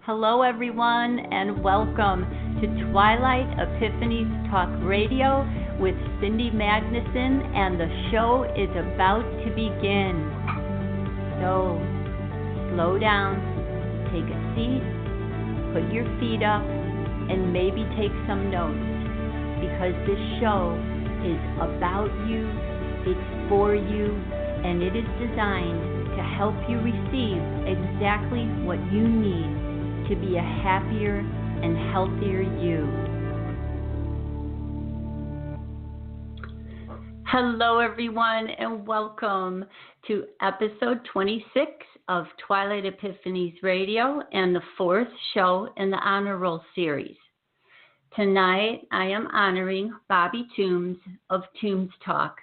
Hello, everyone, and welcome to Twilight Epiphanies Talk Radio with Cindy Magnuson, and the show is about to begin. So, slow down, take a seat, put your feet up, and maybe take some notes, because this show is about you, it's for you, and it is designed to help you receive exactly what you need to be a happier and healthier you. Hello, everyone, and welcome to episode 26 of Twilight Epiphanies Radio and the fourth show in the Honor Roll series. Tonight, I am honoring Bobby Toombs of Toombs Talk,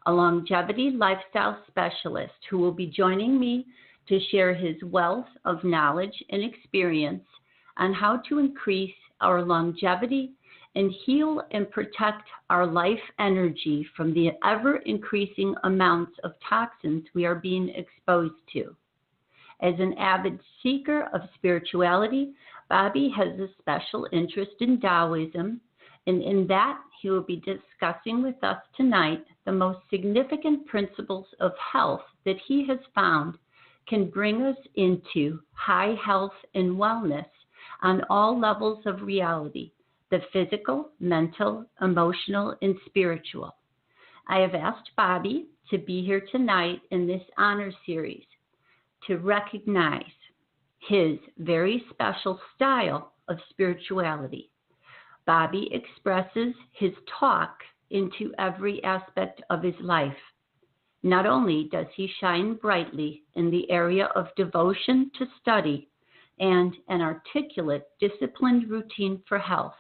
a longevity lifestyle specialist who will be joining me to share his wealth of knowledge and experience on how to increase our longevity and heal and protect our life energy from the ever-increasing amounts of toxins we are being exposed to. As an avid seeker of spirituality, Bobby has a special interest in Taoism, and in that he will be discussing with us tonight the most significant principles of health that he has found can bring us into high health and wellness on all levels of reality, the physical, mental, emotional, and spiritual. I have asked Bobby to be here tonight in this honor series to recognize his very special style of spirituality. Bobby expresses his talk into every aspect of his life. Not only does he shine brightly in the area of devotion to study and an articulate, disciplined routine for health,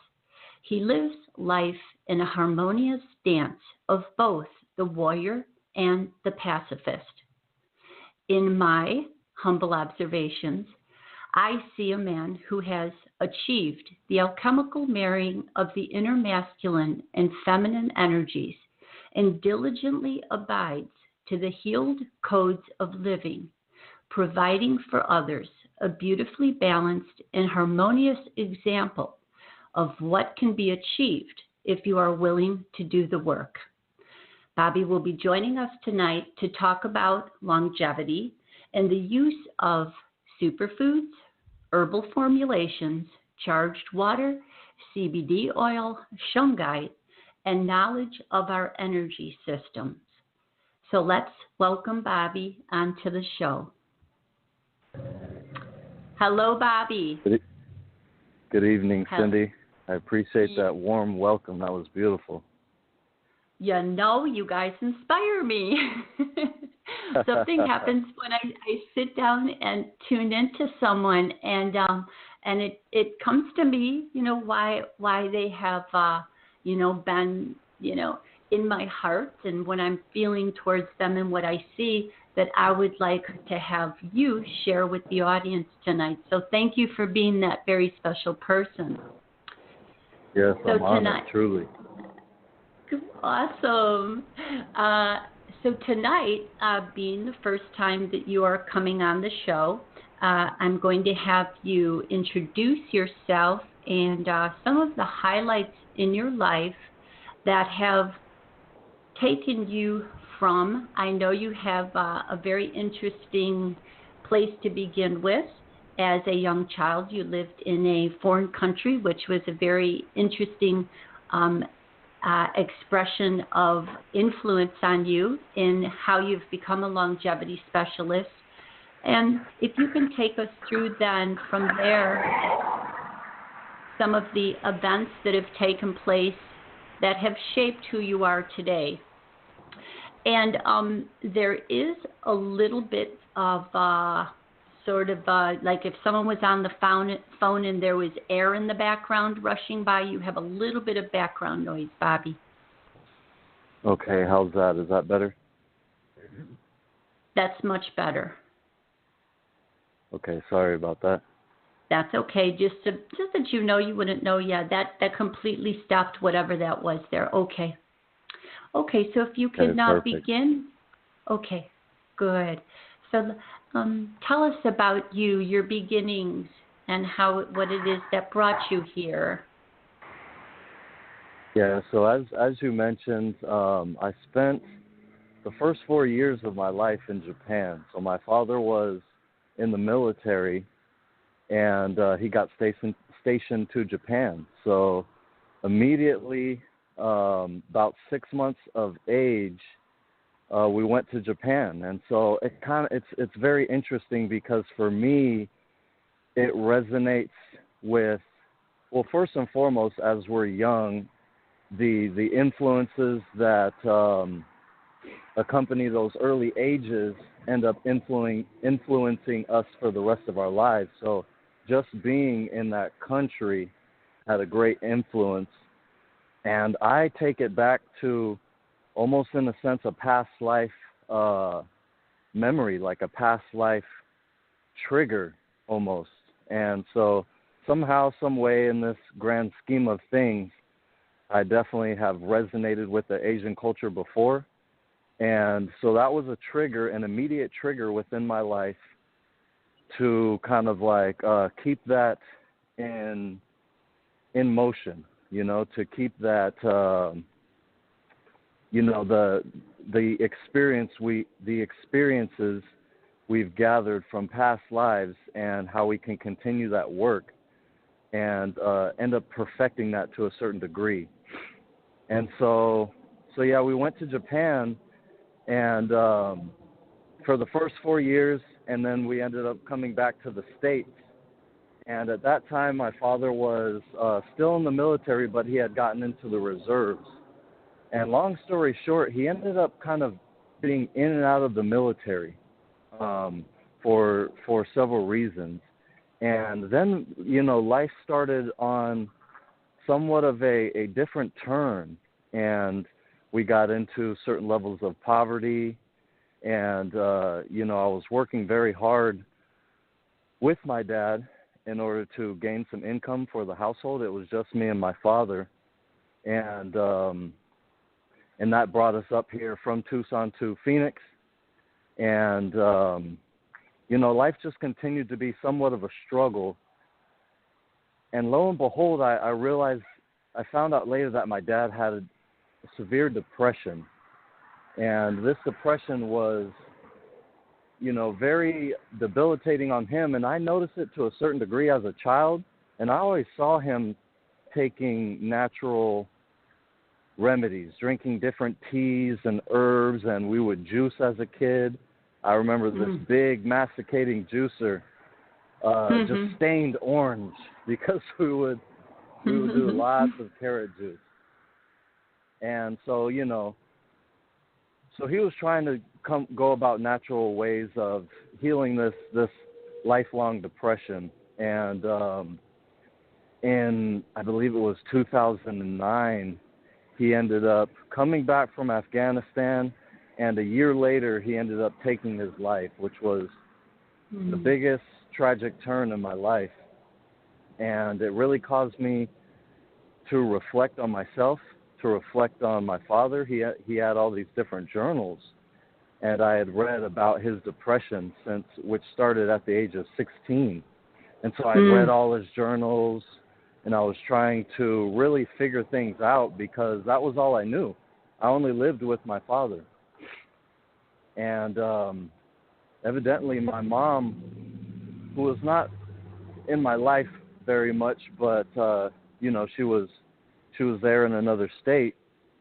he lives life in a harmonious dance of both the warrior and the pacifist. In my humble observations, I see a man who has achieved the alchemical marrying of the inner masculine and feminine energies and diligently abides to the healed codes of living, providing for others a beautifully balanced and harmonious example of what can be achieved if you are willing to do the work. Bobby will be joining us tonight to talk about longevity and the use of superfoods, herbal formulations, charged water, CBD oil, shungite, and knowledge of our energy systems. So let's welcome Bobby onto the show. Hello, Bobby. Good evening, Cindy. I appreciate that warm welcome. That was beautiful. You know, you guys inspire me. Something happens when I sit down and tune into someone, and it comes to me, why they have, been, in my heart, and when I'm feeling towards them and what I see, that I would like to have you share with the audience tonight. So thank you for being that very special person. Yes, I'm honored, truly. Awesome. So tonight, being the first time that you are coming on the show, I'm going to have you introduce yourself and some of the highlights in your life that have taken you from, I know you have a very interesting place to begin with. As a young child, you lived in a foreign country, which was a very interesting expression of influence on you in how you've become a longevity specialist. And if you can take us through then from there some of the events that have taken place that have shaped who you are today. And there is a little bit of like if someone was on the phone and there was air in the background rushing by, you have a little bit of background noise, Bobby. Okay, how's that? Is that better? That's much better. Okay, sorry about that. That's okay. Just that you know, you wouldn't know. Yeah, that completely stopped whatever that was there. Okay. Okay, so if you can begin. Okay, good. So tell us about you, your beginnings, and what it is that brought you here. Yeah, so as you mentioned, I spent the first 4 years of my life in Japan. So my father was in the military, and he got stationed to Japan. So immediately, about 6 months of age, we went to Japan. And so it's very interesting because for me, it resonates with, well, first and foremost, as we're young, the influences that accompany those early ages end up influencing us for the rest of our lives. So just being in that country had a great influence. And I take it back to almost, in a sense, a past life memory, like a past life trigger almost. And so somehow, some way, in this grand scheme of things, I definitely have resonated with the Asian culture before. And so that was a trigger, an immediate trigger within my life to kind of like keep that in motion, you know, to keep that, you know, the experiences we've gathered from past lives and how we can continue that work and end up perfecting that to a certain degree. And so yeah, we went to Japan, and for the first 4 years, and then we ended up coming back to the States. And at that time, my father was still in the military, but he had gotten into the reserves. And long story short, he ended up kind of being in and out of the military for several reasons. And then, you know, life started on somewhat of a different turn, and we got into certain levels of poverty, and you know, I was working very hard with my dad in order to gain some income for the household. It was just me and my father, and that brought us up here from Tucson to Phoenix, and you know, life just continued to be somewhat of a struggle. And lo and behold, I realized, I found out later that my dad had a severe depression. And this depression was, you know, very debilitating on him. And I noticed it to a certain degree as a child. And I always saw him taking natural remedies, drinking different teas and herbs, and we would juice as a kid. I remember this big masticating juicer, just stained orange, because we would do lots of carrot juice. And so, you know, so he was trying to go about natural ways of healing this lifelong depression. And in, I believe it was 2009, he ended up coming back from Afghanistan, and a year later he ended up taking his life, which was the biggest tragic turn in my life. And it really caused me to reflect on myself, to reflect on my father. He had all these different journals, and I had read about his depression which started at the age of 16. And so I read all his journals, and I was trying to really figure things out, because that was all I knew. I only lived with my father. And evidently my mom, who was not in my life very much, but you know, she was there in another state.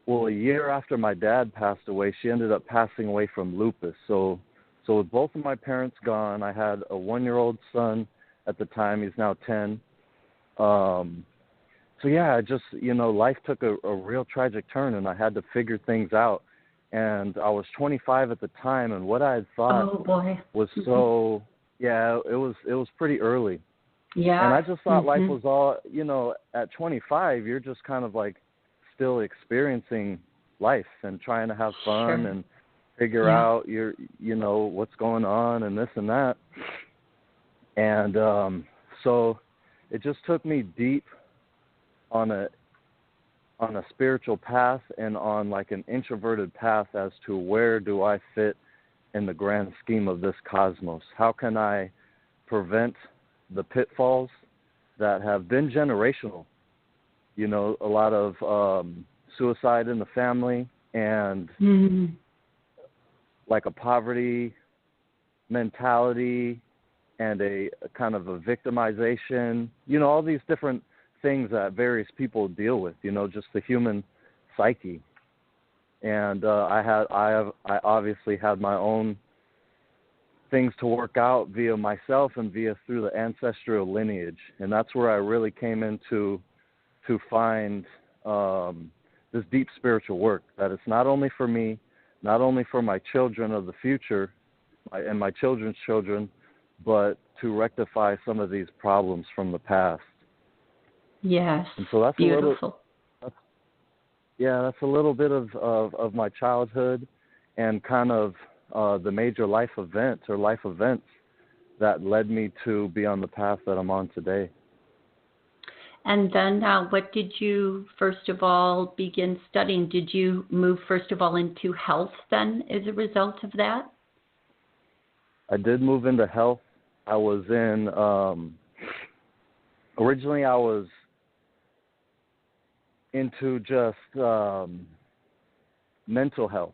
Well, a year after my dad passed away, she ended up passing away from lupus. So with both of my parents gone, I had a 1-year-old son at the time. He's now 10. So yeah, I just, you know, life took a real tragic turn, and I had to figure things out. And I was 25 at the time, and what I had thought was so, yeah, it was pretty early. Yeah. And I just thought life was all, you know, at 25, you're just kind of like still experiencing life and trying to have fun and figure out you know, what's going on and this and that. And so it just took me deep on a spiritual path and on like an introverted path as to where do I fit in the grand scheme of this cosmos. How can I prevent the pitfalls that have been generational. You know, a lot of suicide in the family and like a poverty mentality and a kind of a victimization, you know, all these different things that various people deal with, you know, just the human psyche. And I obviously had my own things to work out via myself and through the ancestral lineage. And that's where I really came into to find this deep spiritual work, that it's not only for me, not only for my children of the future and my children's children, but to rectify some of these problems from the past. Yes. And so that's beautiful. that's a little bit of my childhood and kind of the major life events that led me to be on the path that I'm on today. And then what did you first of all begin studying? Did you move first of all into health then as a result of that? I did move into health. I was in, originally I was into just mental health.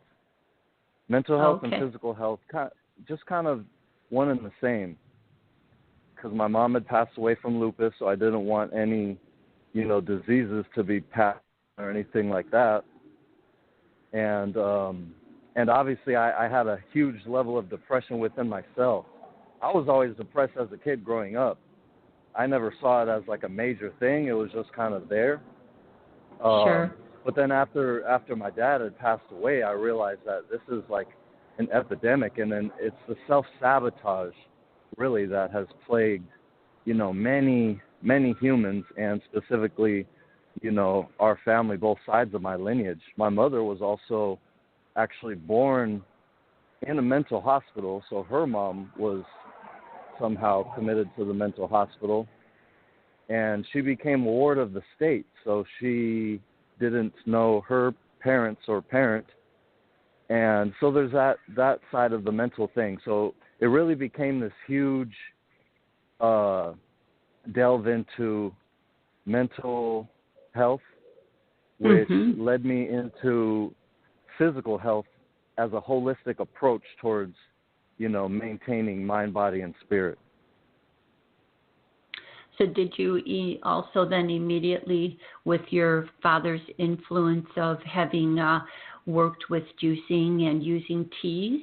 Mental health and physical health, just kind of one and the same. Because my mom had passed away from lupus, so I didn't want any, you know, diseases to be passed or anything like that. And obviously I had a huge level of depression within myself. I was always depressed as a kid growing up. I never saw it as like a major thing. It was just kind of there. Sure. But then after my dad had passed away, I realized that this is like an epidemic, and then it's the self-sabotage really that has plagued, you know, many humans, and specifically, you know, our family, both sides of my lineage. My mother was also actually born in a mental hospital, so her mom was somehow committed to the mental hospital, and she became a ward of the state, so she didn't know her parents or parent, and so there's that side of the mental thing. So it really became this huge delve into mental health, which led me into physical health as a holistic approach towards, you know, maintaining mind, body, and spirit. So did you also then immediately, with your father's influence of having worked with juicing and using teas,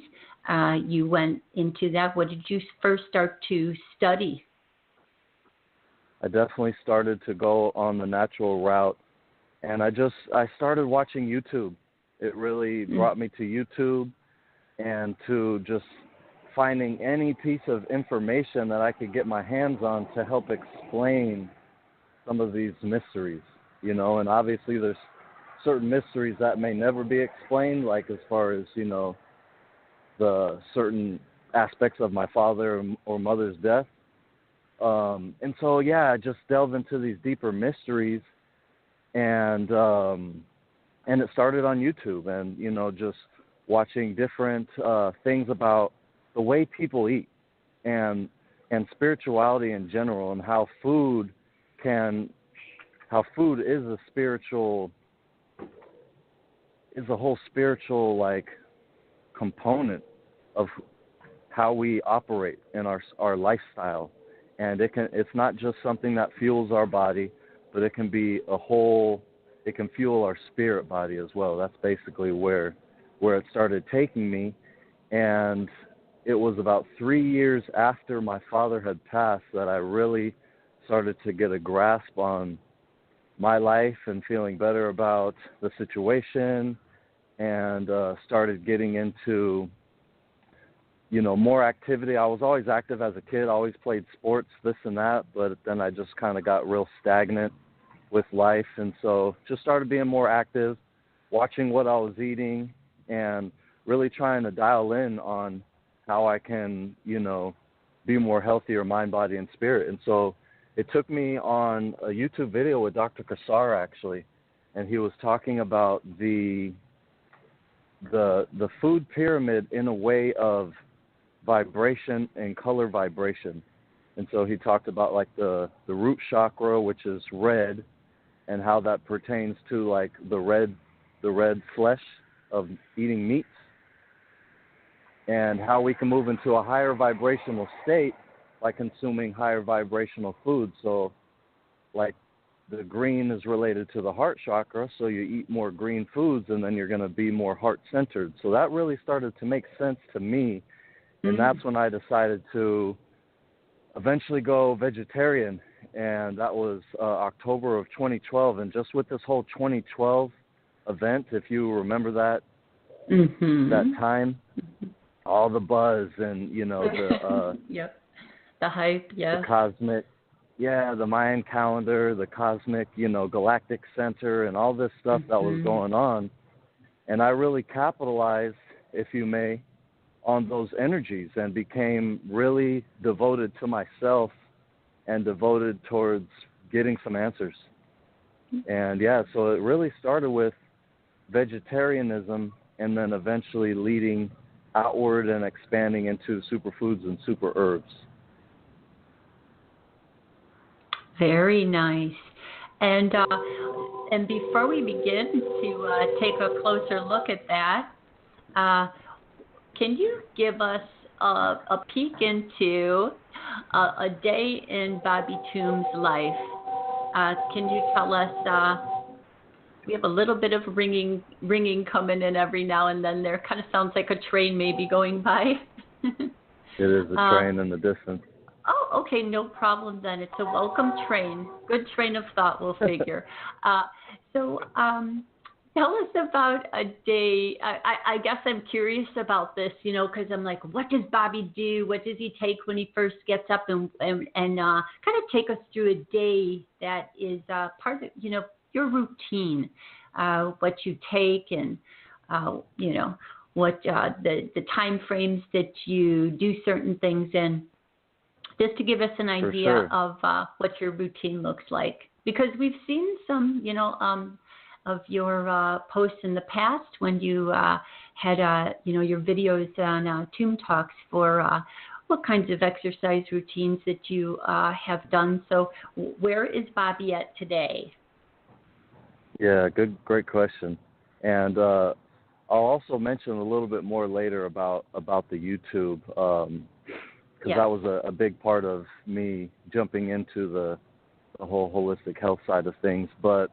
you went into that? What did you first start to study? I definitely started to go on the natural route, and I started watching YouTube. It really brought me to YouTube and to just finding any piece of information that I could get my hands on to help explain some of these mysteries, you know. And obviously there's certain mysteries that may never be explained, like as far as, you know, the certain aspects of my father or mother's death. And so, yeah, I just delved into these deeper mysteries, and it started on YouTube, and, you know, just watching different things about the way people eat and spirituality in general, and how food is a whole spiritual like component of how we operate in our lifestyle. And it's not just something that fuels our body, but it can be it can fuel our spirit body as well. That's basically where it started taking me. And it was about 3 years after my father had passed that I really started to get a grasp on my life and feeling better about the situation, and started getting into, you know, more activity. I was always active as a kid, always played sports, this and that, but then I just kind of got real stagnant with life, and so just started being more active, watching what I was eating, and really trying to dial in on how I can, you know, be more healthier mind, body, and spirit. And so it took me on a YouTube video with Dr. Kassar, actually, and he was talking about the food pyramid in a way of vibration and color vibration. And so he talked about like the root chakra, which is red, and how that pertains to like the red flesh of eating meats, and how we can move into a higher vibrational state by consuming higher vibrational foods. So like the green is related to the heart chakra, so you eat more green foods and then you're going to be more heart-centered. So that really started to make sense to me, and that's when I decided to eventually go vegetarian, and that was October of 2012. And just with this whole 2012 event, if you remember that, that time, all the buzz and, you know, the yep, the hype, yeah, the cosmic, the Mayan calendar, the cosmic, you know, galactic center, and all this stuff that was going on. And I really capitalized, if you may, on those energies, and became really devoted to myself and devoted towards getting some answers. And so it really started with vegetarianism, and then eventually leading outward and expanding into superfoods and super herbs. Very nice. And before we begin to take a closer look at that, can you give us a peek into a day in Bobby Toombs' life? Can you tell us? We have a little bit of ringing coming in every now and then. There kind of sounds like a train maybe going by. It is a train in the distance. Oh, okay, no problem then. It's a welcome train. Good train of thought, we'll figure. So tell us about a day. I guess I'm curious about this, you know, because I'm like, what does Bobby do? What does he take when he first gets up? And kind of take us through a day that is part of, you know, your routine, what you take, and, you know, what the time frames that you do certain things in, just to give us an idea of what your routine looks like. Because we've seen some, you know, of your posts in the past when you had, you know, your videos on Toombs Talks for what kinds of exercise routines that you have done. So where is Bobby at today? Yeah, great question. And I'll also mention a little bit more later about the YouTube, because that was a big part of me jumping into the whole holistic health side of things. But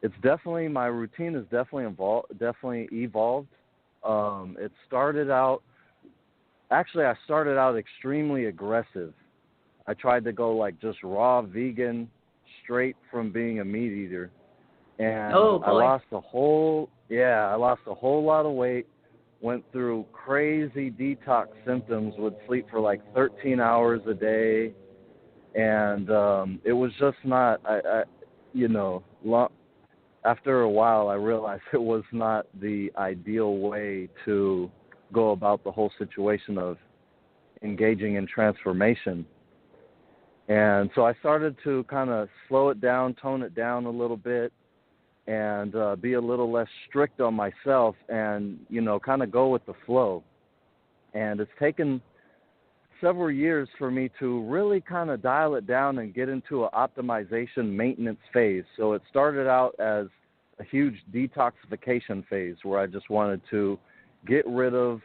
it's definitely, my routine is definitely evolved. It started out, actually I started out extremely aggressive. I tried to go like just raw vegan, straight from being a meat eater. And I lost a whole lot of weight, went through crazy detox symptoms, would sleep for like 13 hours a day. And it was just not, after a while I realized it was not the ideal way to go about the whole situation of engaging in transformation. And so I started to kind of slow it down, tone it down a little bit, and be a little less strict on myself, and, you know, kind of go with the flow. And it's taken several years for me to really kind of dial it down and get into an optimization maintenance phase. So it started out as a huge detoxification phase where I just wanted to get rid of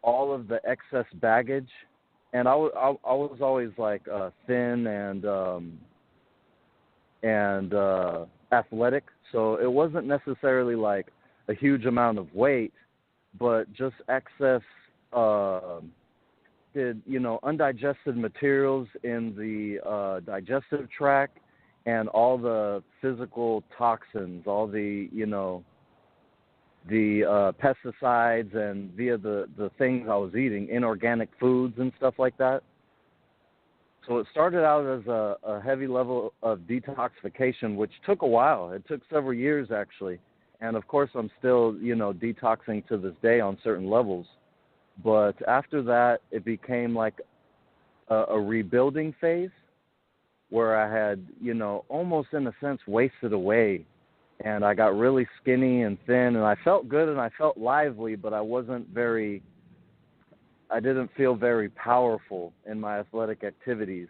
all of the excess baggage. And I was always like thin and athletic, so it wasn't necessarily like a huge amount of weight, but just excess undigested materials in the digestive tract, and all the physical toxins, all the, you know, the pesticides, and via the things I was eating, inorganic foods and stuff like that. So it started out as a heavy level of detoxification, which took a while. It took several years, actually. And, of course, I'm still, you know, detoxing to this day on certain levels. But after that, it became like a rebuilding phase where I had, you know, almost in a sense wasted away. And I got really skinny and thin, and I felt good and I felt lively, but I wasn't very I didn't feel very powerful in my athletic activities.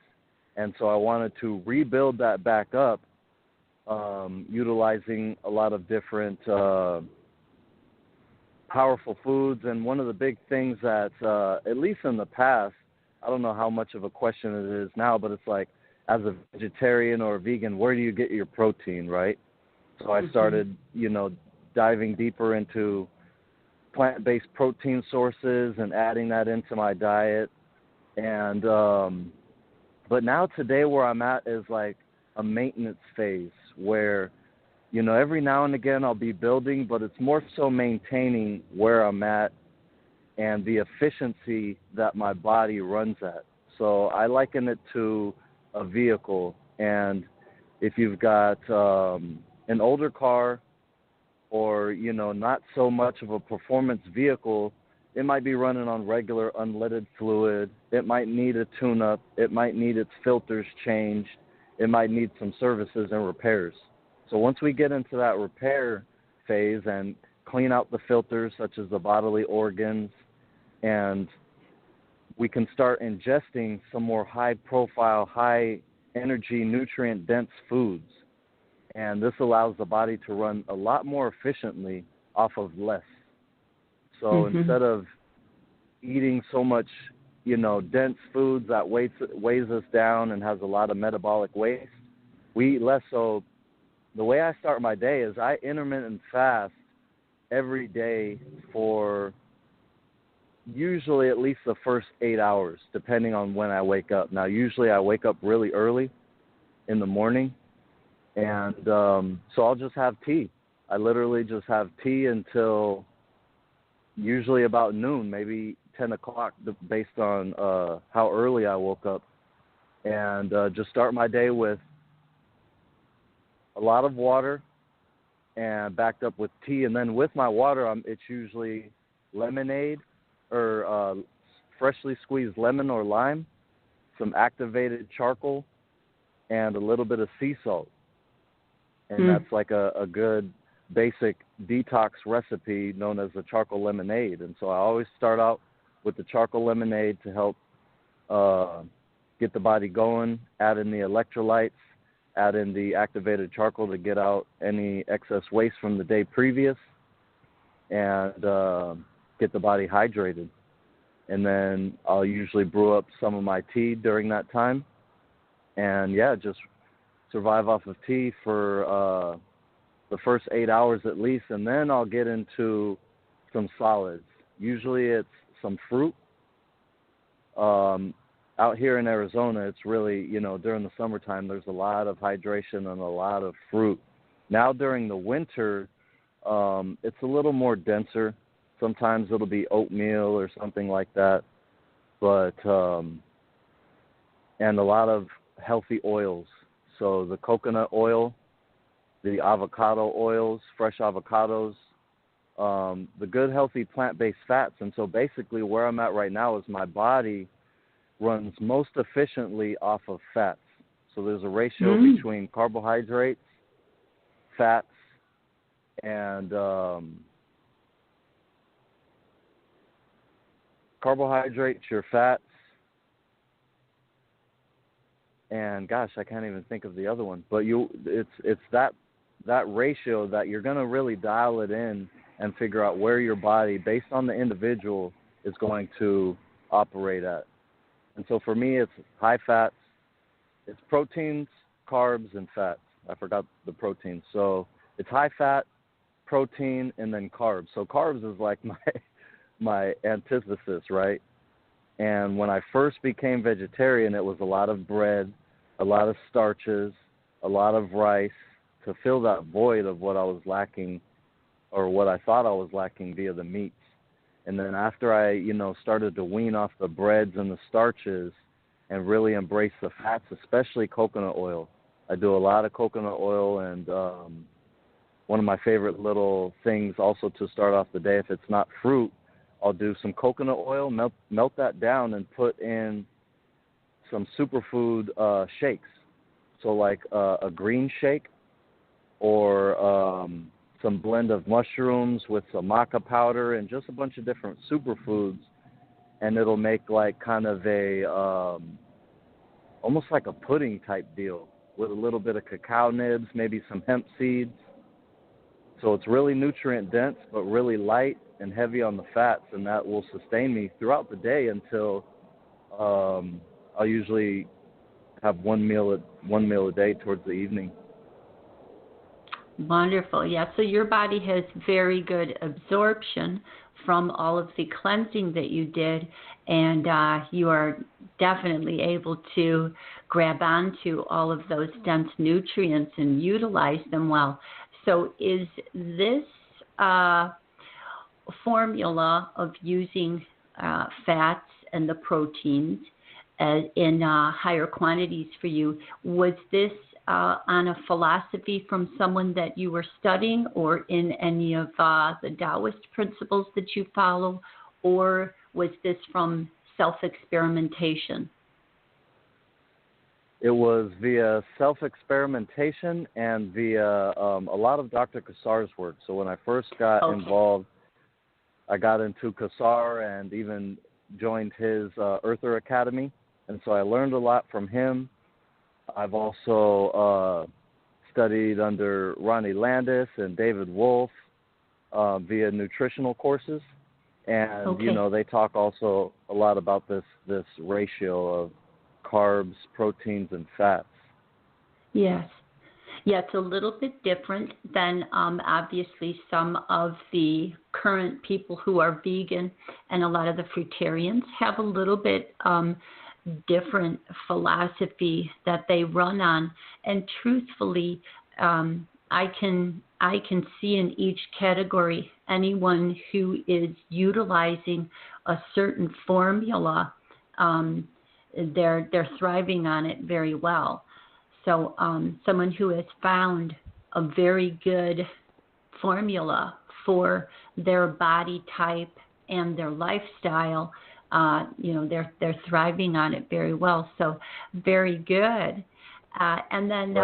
And so I wanted to rebuild that back up, utilizing a lot of different powerful foods. And one of the big things that, at least in the past, I don't know how much of a question it is now, but it's like, as a vegetarian or a vegan, where do you get your protein, right? So I started, diving deeper into plant-based protein sources and adding that into my diet. And but now today where I'm at is like a maintenance phase where, every now and again I'll be building, but it's more so maintaining where I'm at and the efficiency that my body runs at. So I liken it to a vehicle. And if you've got an older car or, not so much of a performance vehicle, it might be running on regular unleaded fluid. It might need a tune-up. It might need its filters changed. It might need some services and repairs. So once we get into that repair phase and clean out the filters, such as the bodily organs, and we can start ingesting some more high-profile, high-energy, nutrient-dense foods. And this allows the body to run a lot more efficiently off of less. So instead of eating so much, dense foods that weighs us down and has a lot of metabolic waste, we eat less. So the way I start my day is I intermittent fast every day for usually at least the first 8 hours, depending on when I wake up. Now, usually I wake up really early in the morning, and so I'll just have tea. I literally just have tea until usually about noon, maybe 10 o'clock, based on how early I woke up, and just start my day with a lot of water and backed up with tea. And then with my water, it's usually lemonade or freshly squeezed lemon or lime, some activated charcoal, and a little bit of sea salt. And that's like a good basic detox recipe known as the charcoal lemonade. And so I always start out with the charcoal lemonade to help get the body going, add in the electrolytes, add in the activated charcoal to get out any excess waste from the day previous, and get the body hydrated. And then I'll usually brew up some of my tea during that time, and just survive off of tea for the first 8 hours at least, and then I'll get into some solids. Usually it's some fruit. Out here in Arizona, it's really, during the summertime, there's a lot of hydration and a lot of fruit. Now during the winter, it's a little more denser. Sometimes it'll be oatmeal or something like that, but and a lot of healthy oils. So the coconut oil, the avocado oils, fresh avocados, the good healthy plant-based fats. And so basically where I'm at right now is my body runs most efficiently off of fats. So there's a ratio between carbohydrates, fats, and carbohydrates, your fats, and gosh, I can't even think of the other one. But it's that ratio that you're going to really dial it in and figure out where your body, based on the individual, is going to operate at. And so for me, it's high fats. It's proteins, carbs, and fats. I forgot the proteins. So it's high fat, protein, and then carbs. So carbs is like my antithesis, right? And when I first became vegetarian, it was a lot of bread, a lot of starches, a lot of rice to fill that void of what I was lacking, or what I thought I was lacking via the meats. And then after I, started to wean off the breads and the starches and really embrace the fats, especially coconut oil. I do a lot of coconut oil, and one of my favorite little things also to start off the day, if it's not fruit, I'll do some coconut oil, melt that down, and put in some superfood shakes. So like a green shake, or some blend of mushrooms with some maca powder and just a bunch of different superfoods. and it'll make like kind of a almost like a pudding type deal with a little bit of cacao nibs, maybe some hemp seeds. So it's really nutrient dense, but really light and heavy on the fats, and that will sustain me throughout the day until I'll usually have one meal a day towards the evening. Wonderful. Yeah, so your body has very good absorption from all of the cleansing that you did, and you are definitely able to grab onto all of those dense nutrients and utilize them well. So is this formula of using fats and the proteins in higher quantities for you, was this on a philosophy from someone that you were studying, or in any of the Taoist principles that you follow, or was this from self-experimentation? It was via self-experimentation and via a lot of Dr. Kassar's work. So when I first got involved, I got into Kassar and even joined his Earther Academy. And so I learned a lot from him. I've also studied under Ronnie Landis and David Wolf via nutritional courses. And, you know, they talk also a lot about this ratio of carbs, proteins, and fats. Yes. Yeah, it's a little bit different than obviously some of the current people who are vegan, and a lot of the fruitarians have a little bit different philosophy that they run on. And truthfully, I can see in each category anyone who is utilizing a certain formula, they're thriving on it very well. So someone who has found a very good formula for their body type and their lifestyle, you know, they're thriving on it very well. So very good. And then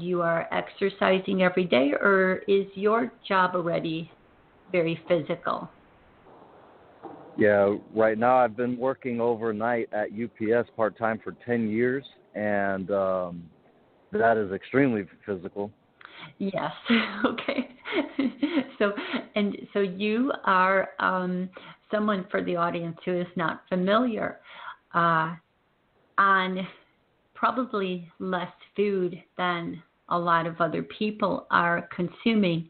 you are exercising every day, or is your job already very physical? Yeah, right now I've been working overnight at UPS part-time for 10 years, and that is extremely physical. Yes. Okay. So you are someone, for the audience who is not familiar, on probably less food than a lot of other people are consuming.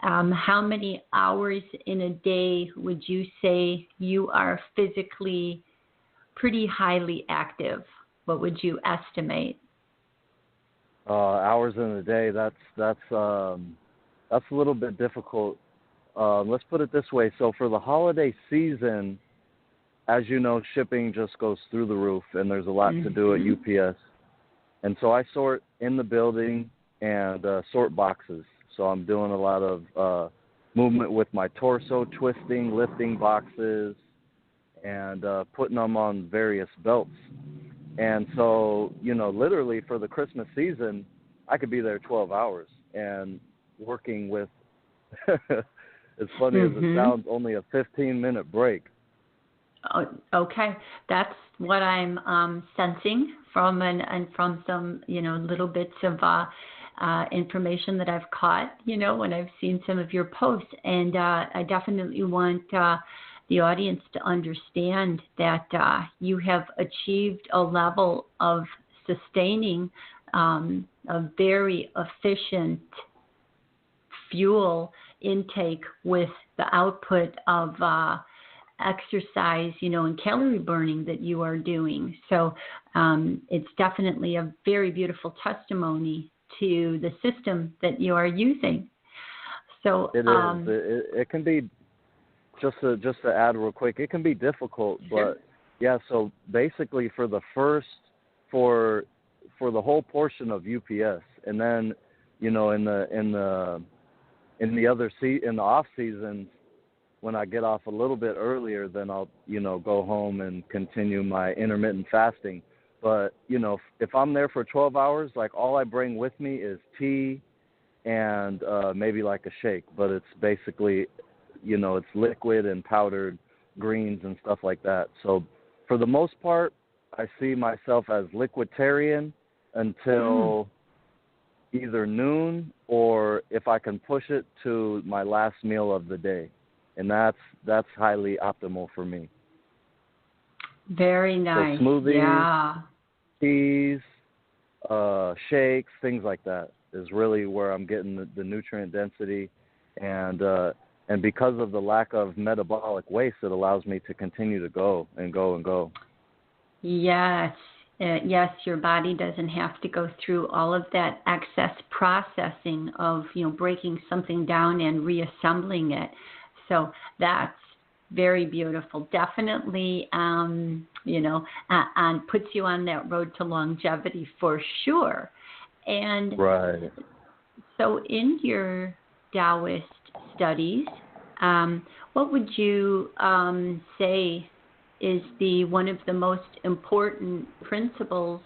How many hours in a day would you say you are physically pretty highly active? What would you estimate? Hours in a day, that's a little bit difficult. Let's put it this way. So for the holiday season, as you know, shipping just goes through the roof, and there's a lot to do at UPS. And so I sort in the building and sort boxes. So I'm doing a lot of movement with my torso, twisting, lifting boxes, and putting them on various belts. And so, you know, literally for the Christmas season, I could be there 12 hours and working with, as funny as it sounds, only a 15-minute break. Okay, that's what I'm sensing from and from some, you know, little bits of information that I've caught, you know, when I've seen some of your posts. And I definitely want the audience to understand that you have achieved a level of sustaining a very efficient fuel intake with the output of exercise, you know, and calorie burning that you are doing. So it's definitely a very beautiful testimony to the system that you are using. So it is. It can be, just to add real quick, it can be difficult, sure. But yeah. So basically, for the whole portion of UPS, and then, you know, in the off seasons, when I get off a little bit earlier, then I'll, you know, go home and continue my intermittent fasting. But, you know, if I'm there for 12 hours, like, all I bring with me is tea and maybe like a shake. But it's basically it's liquid and powdered greens and stuff like that. So for the most part, I see myself as liquiditarian until either noon, or if I can push it to my last meal of the day. And that's highly optimal for me. Very nice. So smoothies, yeah. teas, shakes, things like that is really where I'm getting the nutrient density. And because of the lack of metabolic waste, it allows me to continue to go and go and go. Yes. Yes, your body doesn't have to go through all of that excess processing of, breaking something down and reassembling it. So that's very beautiful. Definitely, and puts you on that road to longevity for sure. And right. So in your Taoist studies, what would you say is one of the most important principles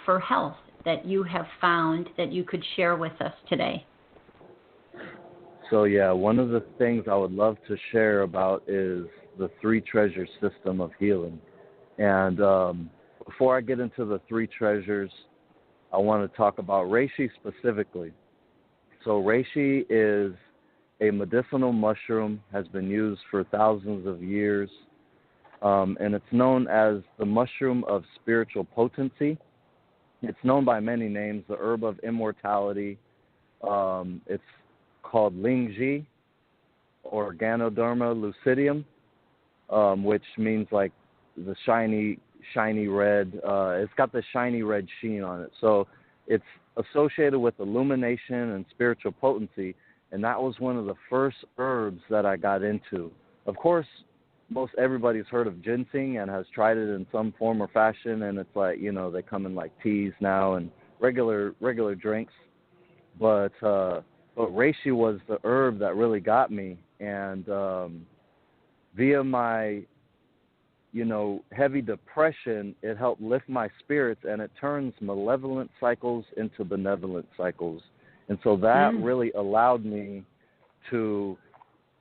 for health that you have found that you could share with us today? So yeah, one of the things I would love to share about is the three treasure system of healing. And before I get into the three treasures, I want to talk about reishi specifically. So reishi is a medicinal mushroom, has been used for thousands of years, and it's known as the mushroom of spiritual potency. It's known by many names, the herb of immortality. It's called Lingji, or Ganoderma lucidium, which means like the shiny red. It's got the shiny red sheen on it. So it's associated with illumination and spiritual potency, and that was one of the first herbs that I got into. Of course, most everybody's heard of ginseng and has tried it in some form or fashion, and it's like, they come in like teas now and regular drinks. But reishi was the herb that really got me, and via my, heavy depression, it helped lift my spirits, and it turns malevolent cycles into benevolent cycles. And so that really allowed me to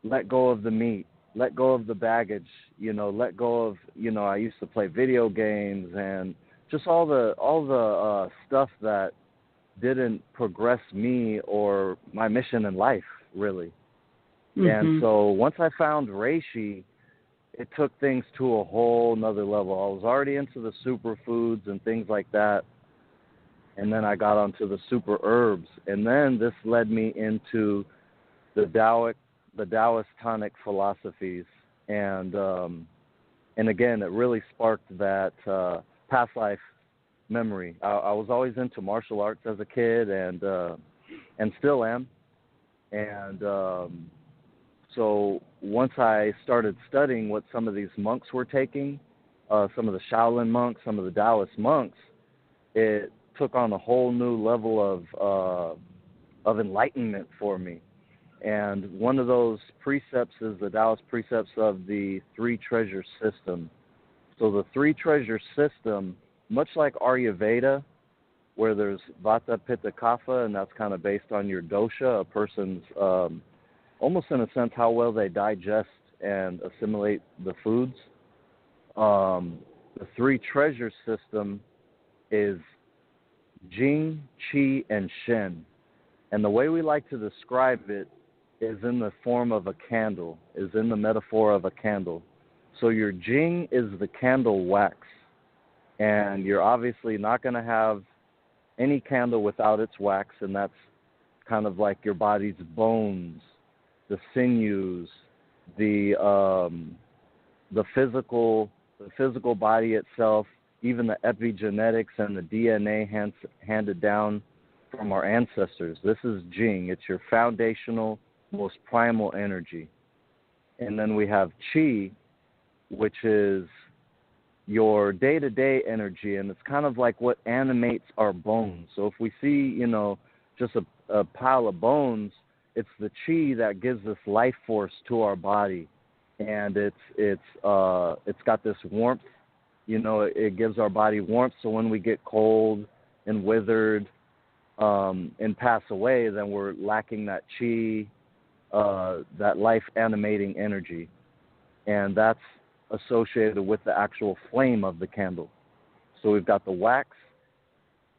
let go of the meat, let go of the baggage, let go of, I used to play video games and just all the stuff that didn't progress me or my mission in life, really. And so once I found reishi, it took things to a whole nother level. I was already into the superfoods and things like that, and then I got onto the super herbs, and then this led me into the Taoist tonic philosophies, and again, it really sparked that past life memory. I was always into martial arts as a kid, and still am, and so once I started studying what some of these monks were taking, some of the Shaolin monks, some of the Taoist monks, it took on a whole new level of enlightenment for me. And one of those precepts is the Taoist precepts of the three treasure system. So the three treasure system, much like Ayurveda, where there's Vata, Pitta, Kapha, and that's kind of based on your dosha, a person's almost in a sense how well they digest and assimilate the foods. The three treasure system is Jing, Qi, and Shen. And the way we like to describe it is in the form of a candle, is in the metaphor of a candle. So your Jing is the candle wax. And you're obviously not going to have any candle without its wax, and that's kind of like your body's bones, the sinews, the physical body itself, even the epigenetics and the DNA handed down from our ancestors. This is Jing. It's your foundational, most primal energy. And then we have Qi, which is your day-to-day energy, and it's kind of like what animates our bones. So if we see, just a pile of bones, it's the Qi that gives this life force to our body, and it's got this warmth. It gives our body warmth. So when we get cold and withered and pass away, then we're lacking that Qi. that life animating energy, and that's associated with the actual flame of the candle. So we've got the wax,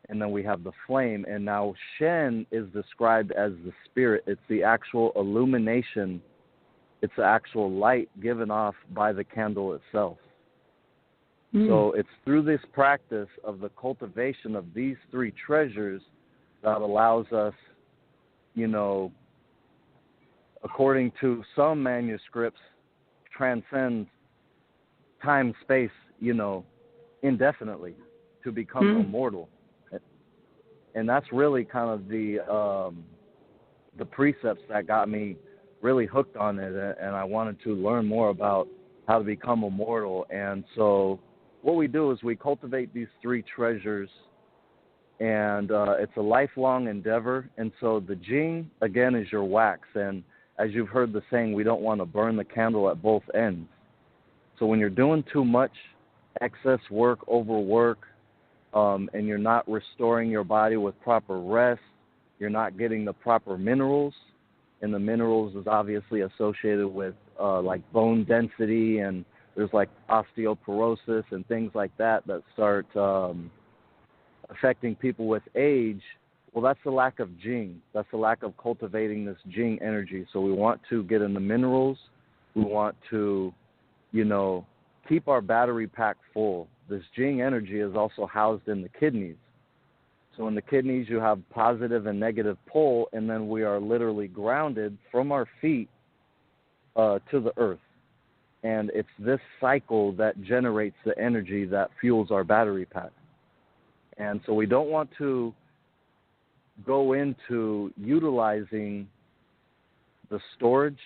and then we have the flame, and now Shen is described as the spirit. It's the actual illumination. It's the actual light given off by the candle itself. So it's through this practice of the cultivation of these three treasures that allows us, you know, according to some manuscripts, transcend time, space, you know, indefinitely to become immortal. And that's really kind of the precepts that got me really hooked on it, and I wanted to learn more about how to become immortal. And so what we do is we cultivate these three treasures, and it's a lifelong endeavor. And so the Jing, again, is your wax. And as you've heard the saying, we don't want to burn the candle at both ends. So when you're doing too much excess work, overwork, and you're not restoring your body with proper rest, you're not getting the proper minerals, and the minerals is obviously associated with like bone density, and there's like osteoporosis and things like that start affecting people with age. Well, that's the lack of Jing. That's the lack of cultivating this Jing energy. So we want to get in the minerals. We want to, you know, keep our battery pack full. This Jing energy is also housed in the kidneys. So in the kidneys, you have positive and negative pull, and then we are literally grounded from our feet to the earth. And it's this cycle that generates the energy that fuels our battery pack. And so we don't want to go into utilizing the storage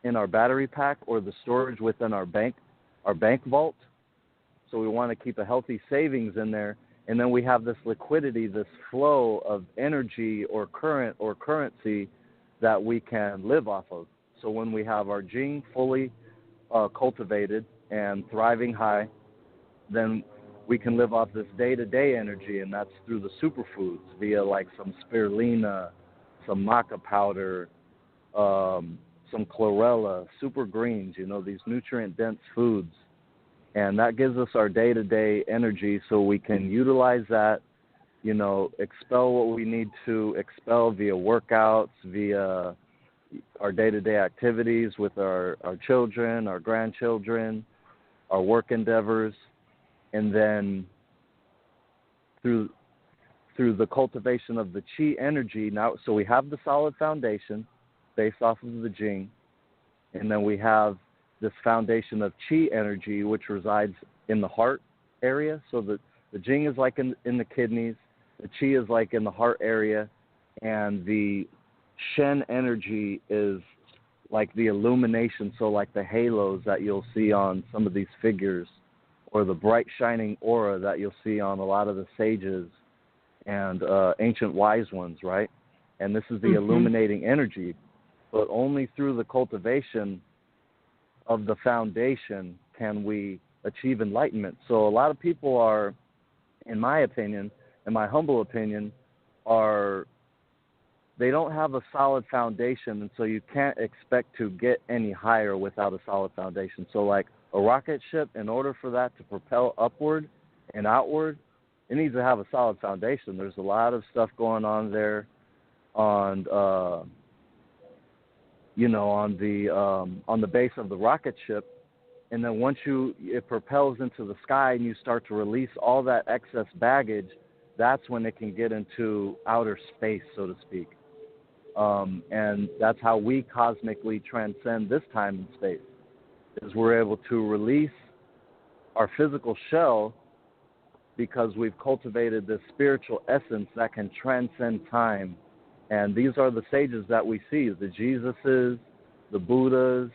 in our battery pack or the storage within our bank vault. So we want to keep a healthy savings in there. And then we have this liquidity, this flow of energy or current or currency that we can live off of. So when we have our Jing fully cultivated and thriving high, then we can live off this day-to-day energy, and that's through the superfoods via like some spirulina, some maca powder, some chlorella, super greens, you know, these nutrient-dense foods. And that gives us our day-to-day energy so we can utilize that, you know, expel what we need to expel via workouts, via our day-to-day activities with our children, our grandchildren, our work endeavors, and then through the cultivation of the Qi energy. Now, so we have the solid foundation based off of the Jing, and then we have this foundation of Qi energy, which resides in the heart area. So the Jing is like in the kidneys, the Qi is like in the heart area, and the Shen energy is like the illumination, so like the halos that you'll see on some of these figures, or the bright shining aura that you'll see on a lot of the sages and ancient wise ones, right? And this is the illuminating energy, but only through the cultivation of the foundation can we achieve enlightenment. So a lot of people are, in my opinion, in my humble opinion, they don't have a solid foundation, and so you can't expect to get any higher without a solid foundation. So like a rocket ship, in order for that to propel upward and outward, it needs to have a solid foundation. There's a lot of stuff going on there on the base of the rocket ship, and then once it propels into the sky and you start to release all that excess baggage, that's when it can get into outer space, so to speak. And that's how we cosmically transcend this time and space, is we're able to release our physical shell because we've cultivated this spiritual essence that can transcend time. And these are the sages that we see, the Jesuses, the Buddhas,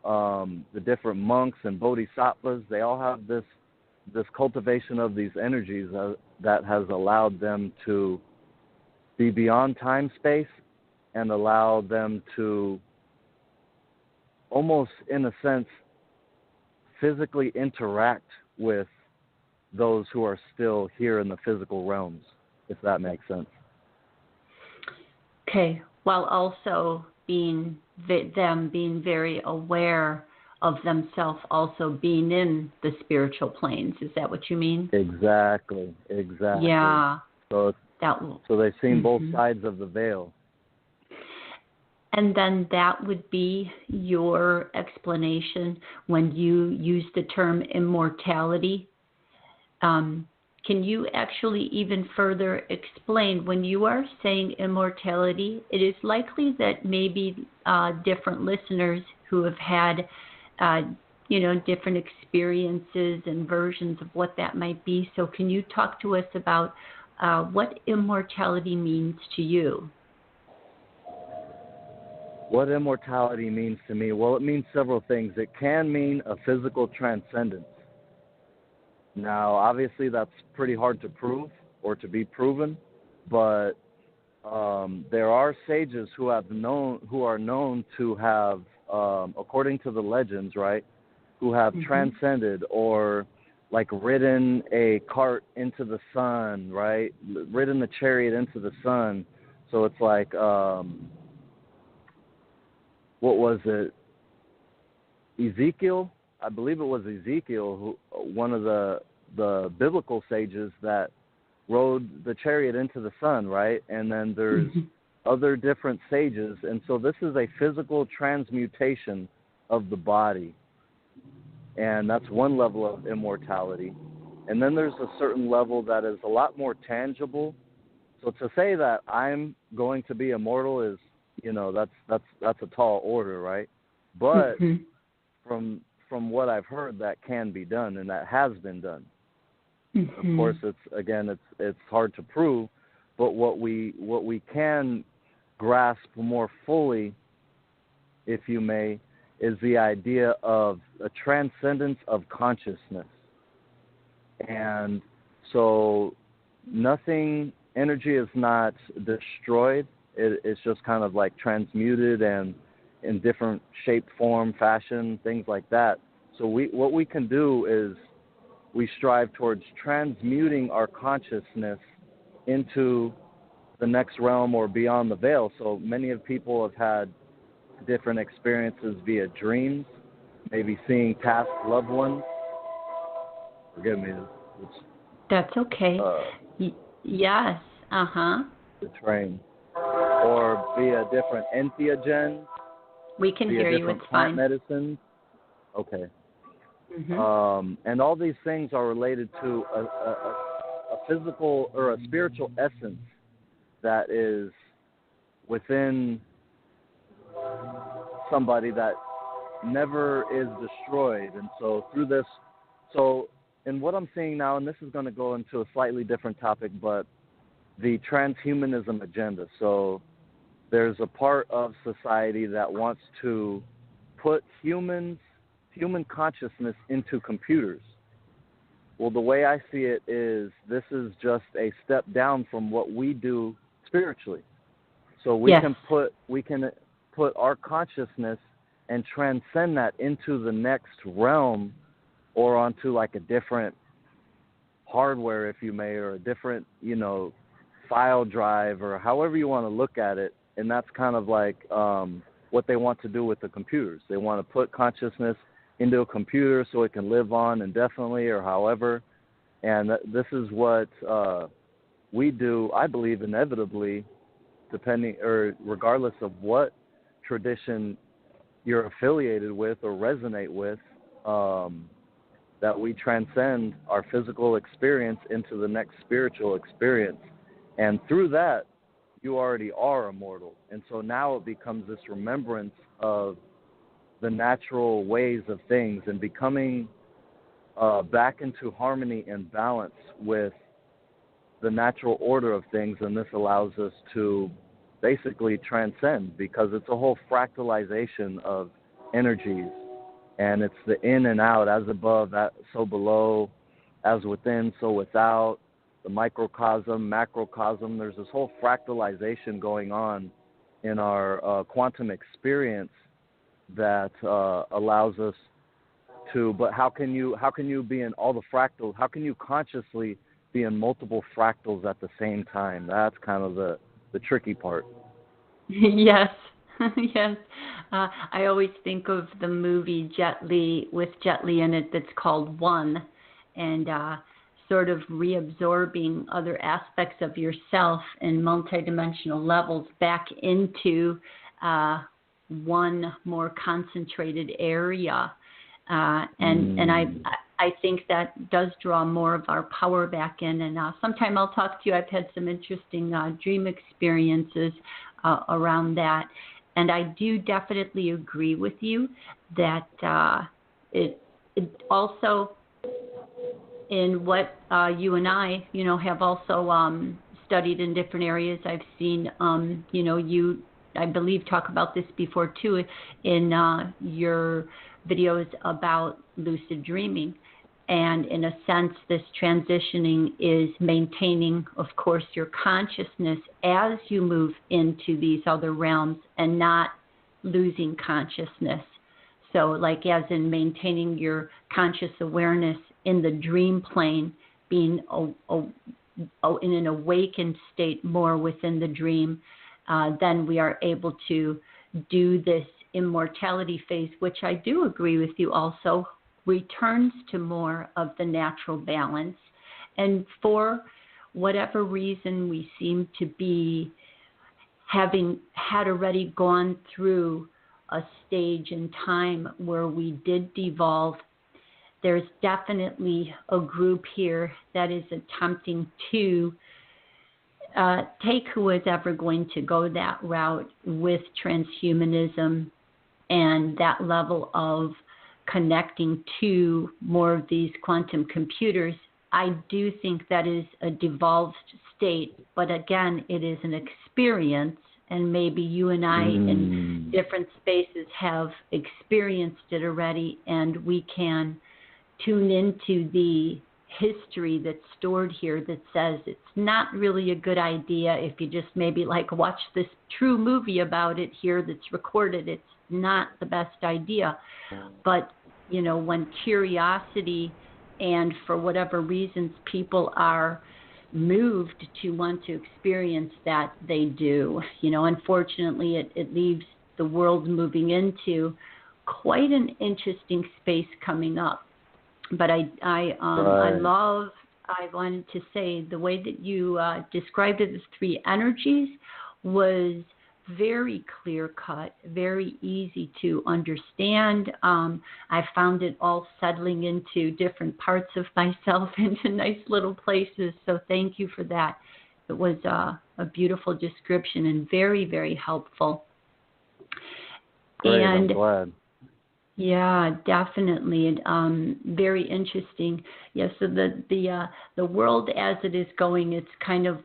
the different monks and bodhisattvas. They all have this cultivation of these energies that has allowed them to be beyond time, space, and allow them to almost, in a sense, physically interact with those who are still here in the physical realms, if that makes sense. Okay, while also being them being very aware of themselves also being in the spiritual planes. Is that what you mean? Exactly. Yeah. So they've seen both sides of the veil. And then that would be your explanation when you use the term immortality. Can you actually even further explain when you are saying immortality? It is likely that maybe different listeners who have had, different experiences and versions of what that might be. So can you talk to us about what immortality means to you? What immortality means to me? Well, it means several things. It can mean a physical transcendence. Now, obviously, that's pretty hard to prove or to be proven, but there are sages who are known to have, according to the legends, right, who have transcended or like ridden a cart into the sun, right, ridden the chariot into the sun. So it's like, what was it? Ezekiel? I believe it was Ezekiel, one of the biblical sages that rode the chariot into the sun, right? And then there's other different sages. And so this is a physical transmutation of the body. And that's one level of immortality. And then there's a certain level that is a lot more tangible. So to say that I'm going to be immortal is, that's a tall order, right? But from what I've heard, that can be done, and that has been done. Of course, it's hard to prove, but what we can grasp more fully, if you may, is the idea of a transcendence of consciousness. And so energy is not destroyed. It's just kind of like transmuted and in different shape, form, fashion, things like that. So what we can do is we strive towards transmuting our consciousness into the next realm or beyond the veil. So many of people have had different experiences via dreams, maybe seeing past loved ones. Forgive me. That's okay. Yes. The train. Or via different entheogens. We can hear you. It's fine. Medicines. Okay. And all these things are related to a physical or a spiritual essence that is within somebody that never is destroyed. And so through this, and what I'm seeing now, and this is going to go into a slightly different topic, but the transhumanism agenda. So there's a part of society that wants to put human consciousness into computers. Well, the way I see it is this is just a step down from what we do spiritually. So we can put our consciousness and transcend that into the next realm or onto like a different hardware, if you may, or a different, file drive or however you want to look at it. And that's kind of like what they want to do with the computers. They want to put consciousness into a computer so it can live on indefinitely or however. And this is what we do, I believe, inevitably, depending or regardless of what tradition you're affiliated with or resonate with, that we transcend our physical experience into the next spiritual experience. And through that, you already are immortal. And so now it becomes this remembrance of the natural ways of things and becoming back into harmony and balance with the natural order of things. And this allows us to basically transcend because it's a whole fractalization of energies. And it's the in and out, as above, so below, as within, so without, the microcosm, macrocosm. There's this whole fractalization going on in our quantum experience that allows us to. But how can you be in all the fractals? How can you consciously be in multiple fractals at the same time? That's kind of the tricky part. Yes. Yes. I always think of the movie Jet Li with Jet Li in it that's called One, and sort of reabsorbing other aspects of yourself in multidimensional levels back into one more concentrated area. And I think that does draw more of our power back in. And sometime I'll talk to you. I've had some interesting dream experiences around that. And I do definitely agree with you that it also, in what you and I, have also studied in different areas. I've seen, you, I believe, talk about this before too in your videos about lucid dreaming. And in a sense, this transitioning is maintaining, of course, your consciousness as you move into these other realms and not losing consciousness. So like as in maintaining your conscious awareness in the dream plane, being in an awakened state more within the dream, then we are able to do this immortality phase, which I do agree with you also, returns to more of the natural balance. And for whatever reason, we seem to be having had already gone through a stage in time where we did devolve. There's definitely a group here that is attempting to take who is ever going to go that route with transhumanism and that level of connecting to more of these quantum computers. I do think that is a devolved state, but again, it is an experience, and maybe you and I in different spaces have experienced it already, and we can tune into the history that's stored here that says it's not really a good idea if you just maybe like watch this true movie about it here that's recorded. It's not the best idea. But, when curiosity and for whatever reasons people are moved to want to experience that, they do. Unfortunately, it leaves the world moving into quite an interesting space coming up. But I wanted to say the way that you described it as three energies was very clear-cut, very easy to understand. I found it all settling into different parts of myself into nice little places, so thank you for that. It was a beautiful description and very, very helpful. Great, and I'm glad. Yeah, definitely. Very interesting. Yeah, so the world as it is going, it's kind of,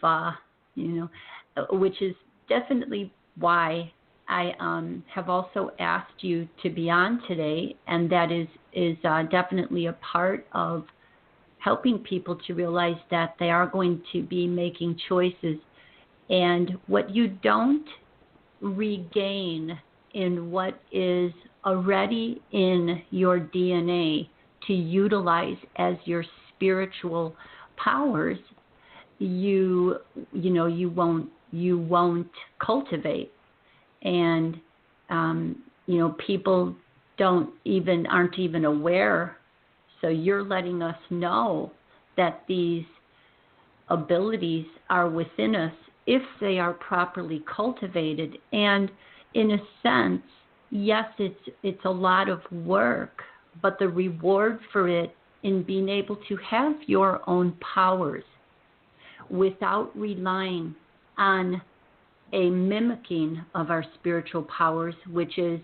which is definitely why I have also asked you to be on today, and that is definitely a part of helping people to realize that they are going to be making choices, and what you don't regain in what is already in your DNA to utilize as your spiritual powers, you won't cultivate. And people aren't even aware. So you're letting us know that these abilities are within us if they are properly cultivated. And in a sense, yes, it's a lot of work, but the reward for it in being able to have your own powers without relying on a mimicking of our spiritual powers, which is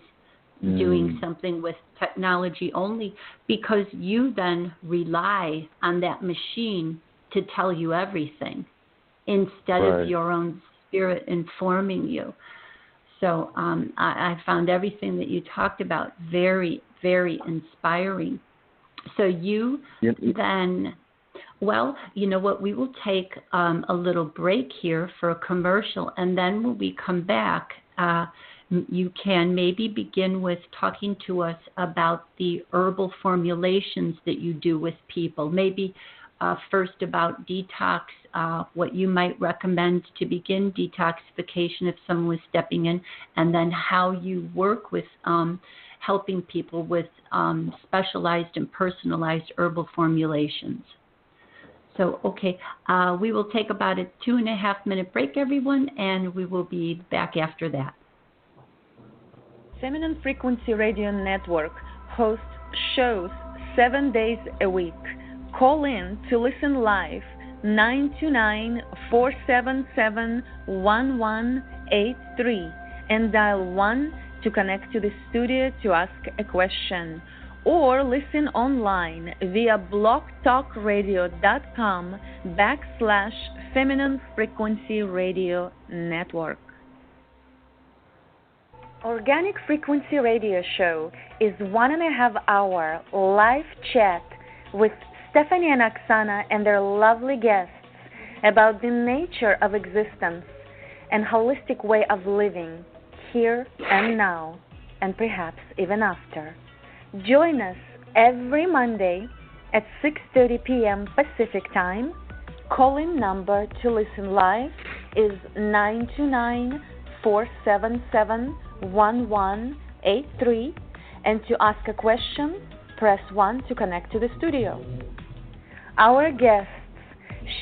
doing something with technology only, because you then rely on that machine to tell you everything instead of your own spirit informing you. So I found everything that you talked about very, very inspiring. So you then, well, you know what, we will take a little break here for a commercial, and then when we come back, you can maybe begin with talking to us about the herbal formulations that you do with people, maybe first about detox, what you might recommend to begin detoxification if someone was stepping in, and then how you work with helping people with specialized and personalized herbal formulations. So, okay, we will take about a 2.5-minute break, everyone, and we will be back after that. Feminine Frequency Radio Network hosts shows 7 days a week. Call in to listen live 929-477-1183 and dial 1 to connect to the studio to ask a question, or listen online via blogtalkradio.com/Feminine Frequency Radio Network. Organic Frequency Radio Show is 1.5-hour live chat with Stephanie and Oksana and their lovely guests about the nature of existence and holistic way of living here and now, and perhaps even after. Join us every Monday at 6:30 p.m. Pacific Time. Call-in number to listen live is 929-477-1183, and to ask a question, press 1 to connect to the studio. Our guests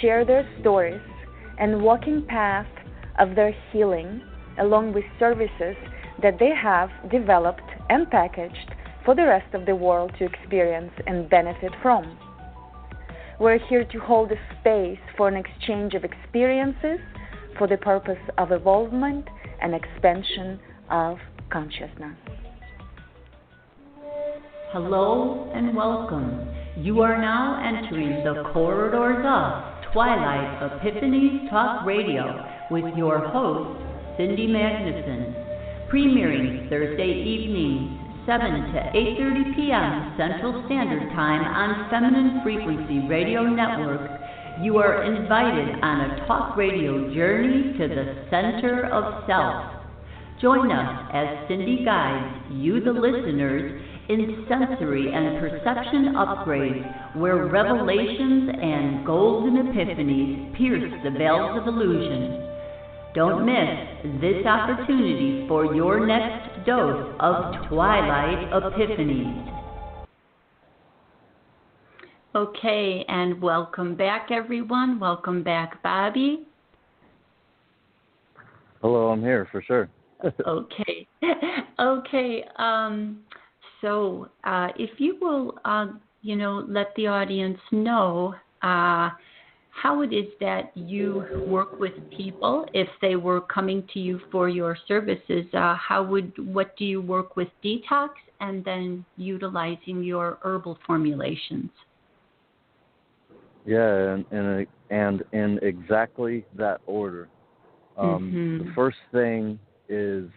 share their stories and walking path of their healing, along with services that they have developed and packaged for the rest of the world to experience and benefit from. We're here to hold a space for an exchange of experiences for the purpose of evolvement and expansion of consciousness. Hello and welcome. You are now entering the corridors of Twilight Epiphanies Talk Radio with your host, Cindy Magnuson, premiering Thursday evenings, 7 to 8:30 p.m. Central Standard Time on Feminine Frequency Radio Network. You are invited on a talk radio journey to the center of self. Join us as Cindy guides you, the listeners, in sensory and perception upgrades where revelations and golden epiphanies pierce the veils of illusion. Don't miss this opportunity for your next dose of Twilight Epiphanies. Okay, and welcome back, everyone. Welcome back, Bobby. Hello, I'm here for sure. Okay. So if you will, let the audience know how it is that you work with people. If they were coming to you for your services, what do you work with detox and then utilizing your herbal formulations? Yeah, and in exactly that order. The first thing is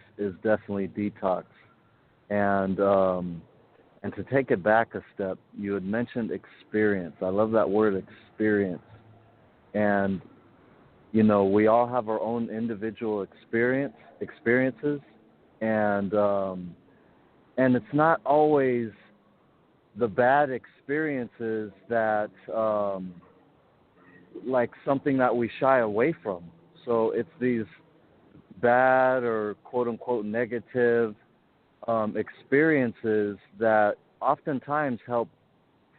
definitely detox, and to take it back a step, you had mentioned experience. I love that word, experience. And we all have our own individual experiences, and it's not always the bad experiences that like something that we shy away from. So it's these bad or quote-unquote negative experiences that oftentimes help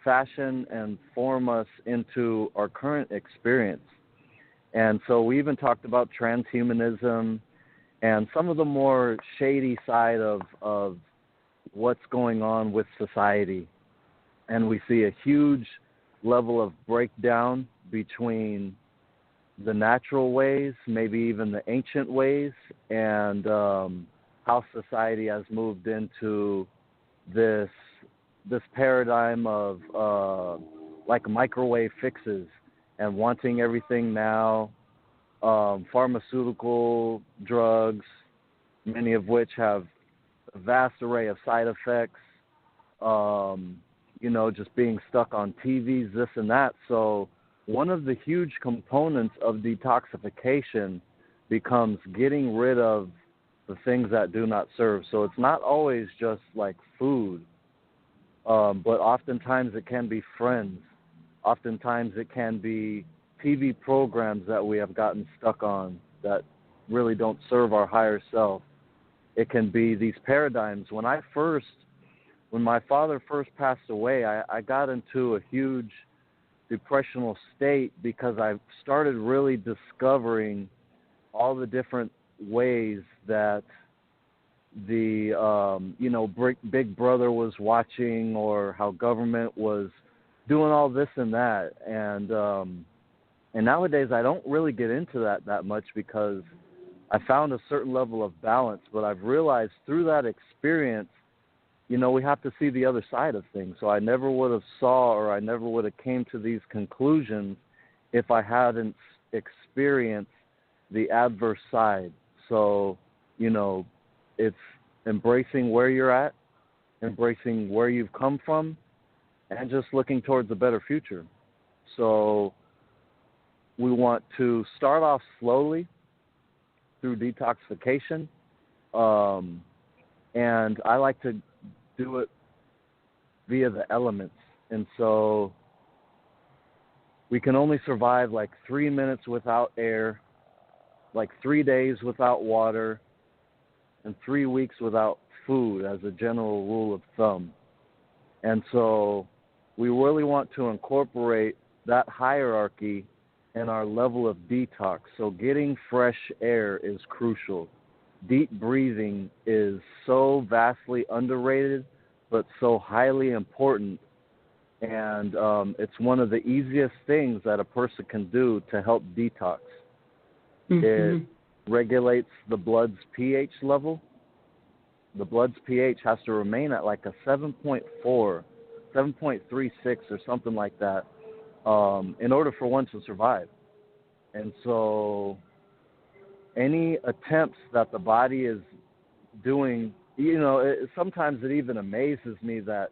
fashion and form us into our current experience. And so we even talked about transhumanism and some of the more shady side of what's going on with society. And we see a huge level of breakdown between the natural ways, maybe even the ancient ways, and how society has moved into this paradigm of like microwave fixes and wanting everything now, pharmaceutical drugs, many of which have a vast array of side effects, just being stuck on TVs, this and that. So one of the huge components of detoxification becomes getting rid of the things that do not serve. So it's not always just like food, but oftentimes it can be friends. Oftentimes it can be TV programs that we have gotten stuck on that really don't serve our higher self. It can be these paradigms. When my father first passed away, I got into a huge depressional state because I started really discovering all the different ways that the Big Brother was watching, or how government was doing all this and that, and nowadays I don't really get into that much because I found a certain level of balance. But I've realized through that experience, we have to see the other side of things. So I never would have I never would have came to these conclusions if I hadn't experienced the adverse side. So, it's embracing where you're at, embracing where you've come from, and just looking towards a better future. So we want to start off slowly through detoxification, and I like to do it via the elements. And so we can only survive like 3 minutes without air, like 3 days without water, and 3 weeks without food as a general rule of thumb. And so we really want to incorporate that hierarchy in our level of detox. So getting fresh air is crucial. Deep breathing is so vastly underrated, but so highly important. And it's one of the easiest things that a person can do to help detox. It regulates the blood's pH level. The blood's pH has to remain at like a 7.4, 7.36 or something like that in order for one to survive. And so any attempts that the body is doing, sometimes it even amazes me that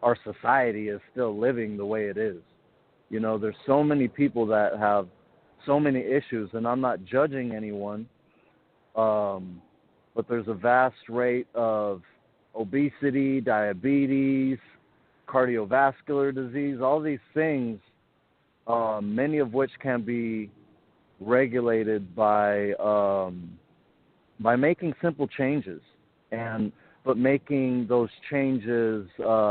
our society is still living the way it is. There's so many people that have so many issues, and I'm not judging anyone, but there's a vast rate of obesity, diabetes, cardiovascular disease, all these things, many of which can be regulated by making simple changes, but making those changes,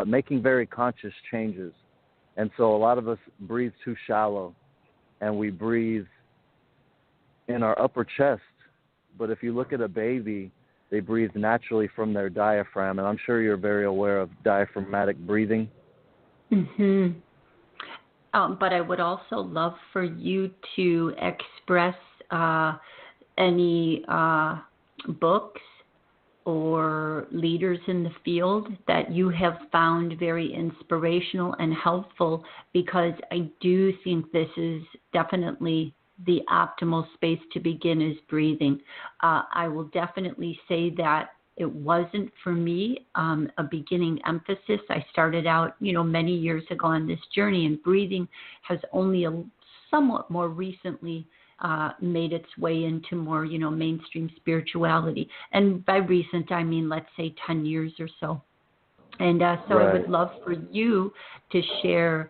making very conscious changes. And so a lot of us breathe too shallow, and we breathe in our upper chest. But if you look at a baby, they breathe naturally from their diaphragm, and I'm sure you're very aware of diaphragmatic breathing. Mm-hmm. But I would also love for you to express any books or leaders in the field that you have found very inspirational and helpful, because I do think this is definitely the optimal space to begin is breathing. I will definitely say that it wasn't for me a beginning emphasis. I started out, many years ago on this journey, and breathing has only somewhat more recently made its way into more, mainstream spirituality. And by recent, I mean, let's say 10 years or so. And so right. I would love for you to share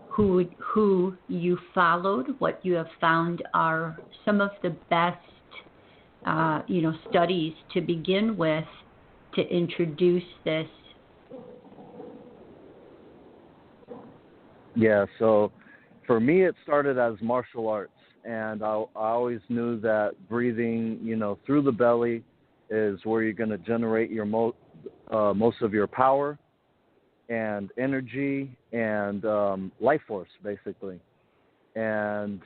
who you followed, what you have found are some of the best studies to begin with to introduce this. Yeah, so for me it started as martial arts, and I always knew that breathing, through the belly is where you're going to generate your most of your power and energy and life force, basically. And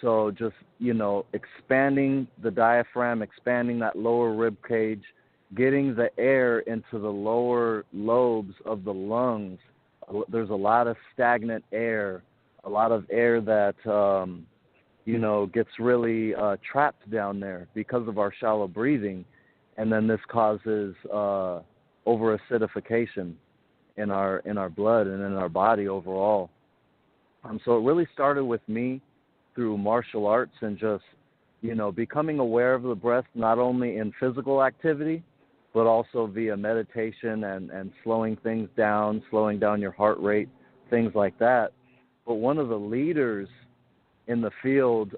so just, expanding the diaphragm, expanding that lower rib cage, getting the air into the lower lobes of the lungs. There's a lot of stagnant air, a lot of air that, gets really trapped down there because of our shallow breathing. And then this causes over-acidification in our blood and in our body overall. So it really started with me through martial arts and just, becoming aware of the breath, not only in physical activity, but also via meditation and slowing things down, slowing down your heart rate, things like that. But one of the leaders in the field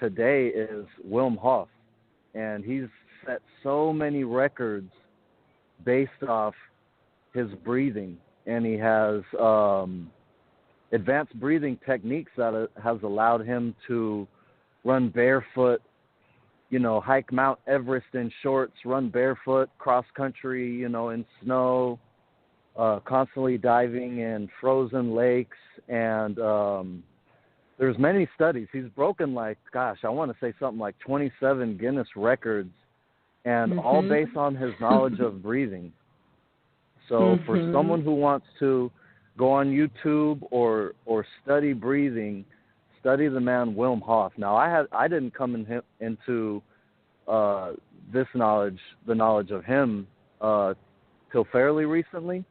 today is Wim Hof, and he's set so many records based off his breathing, and he has advanced breathing techniques that has allowed him to run barefoot, hike Mount Everest in shorts, run barefoot, cross country, in snow, constantly diving in frozen lakes. And there's many studies. He's broken I want to say something like 27 Guinness records, and all based on his knowledge of breathing. So for someone who wants to go on YouTube or study breathing, study the man Wim Hof. Now, I didn't come into this knowledge, the knowledge of him, till fairly recently.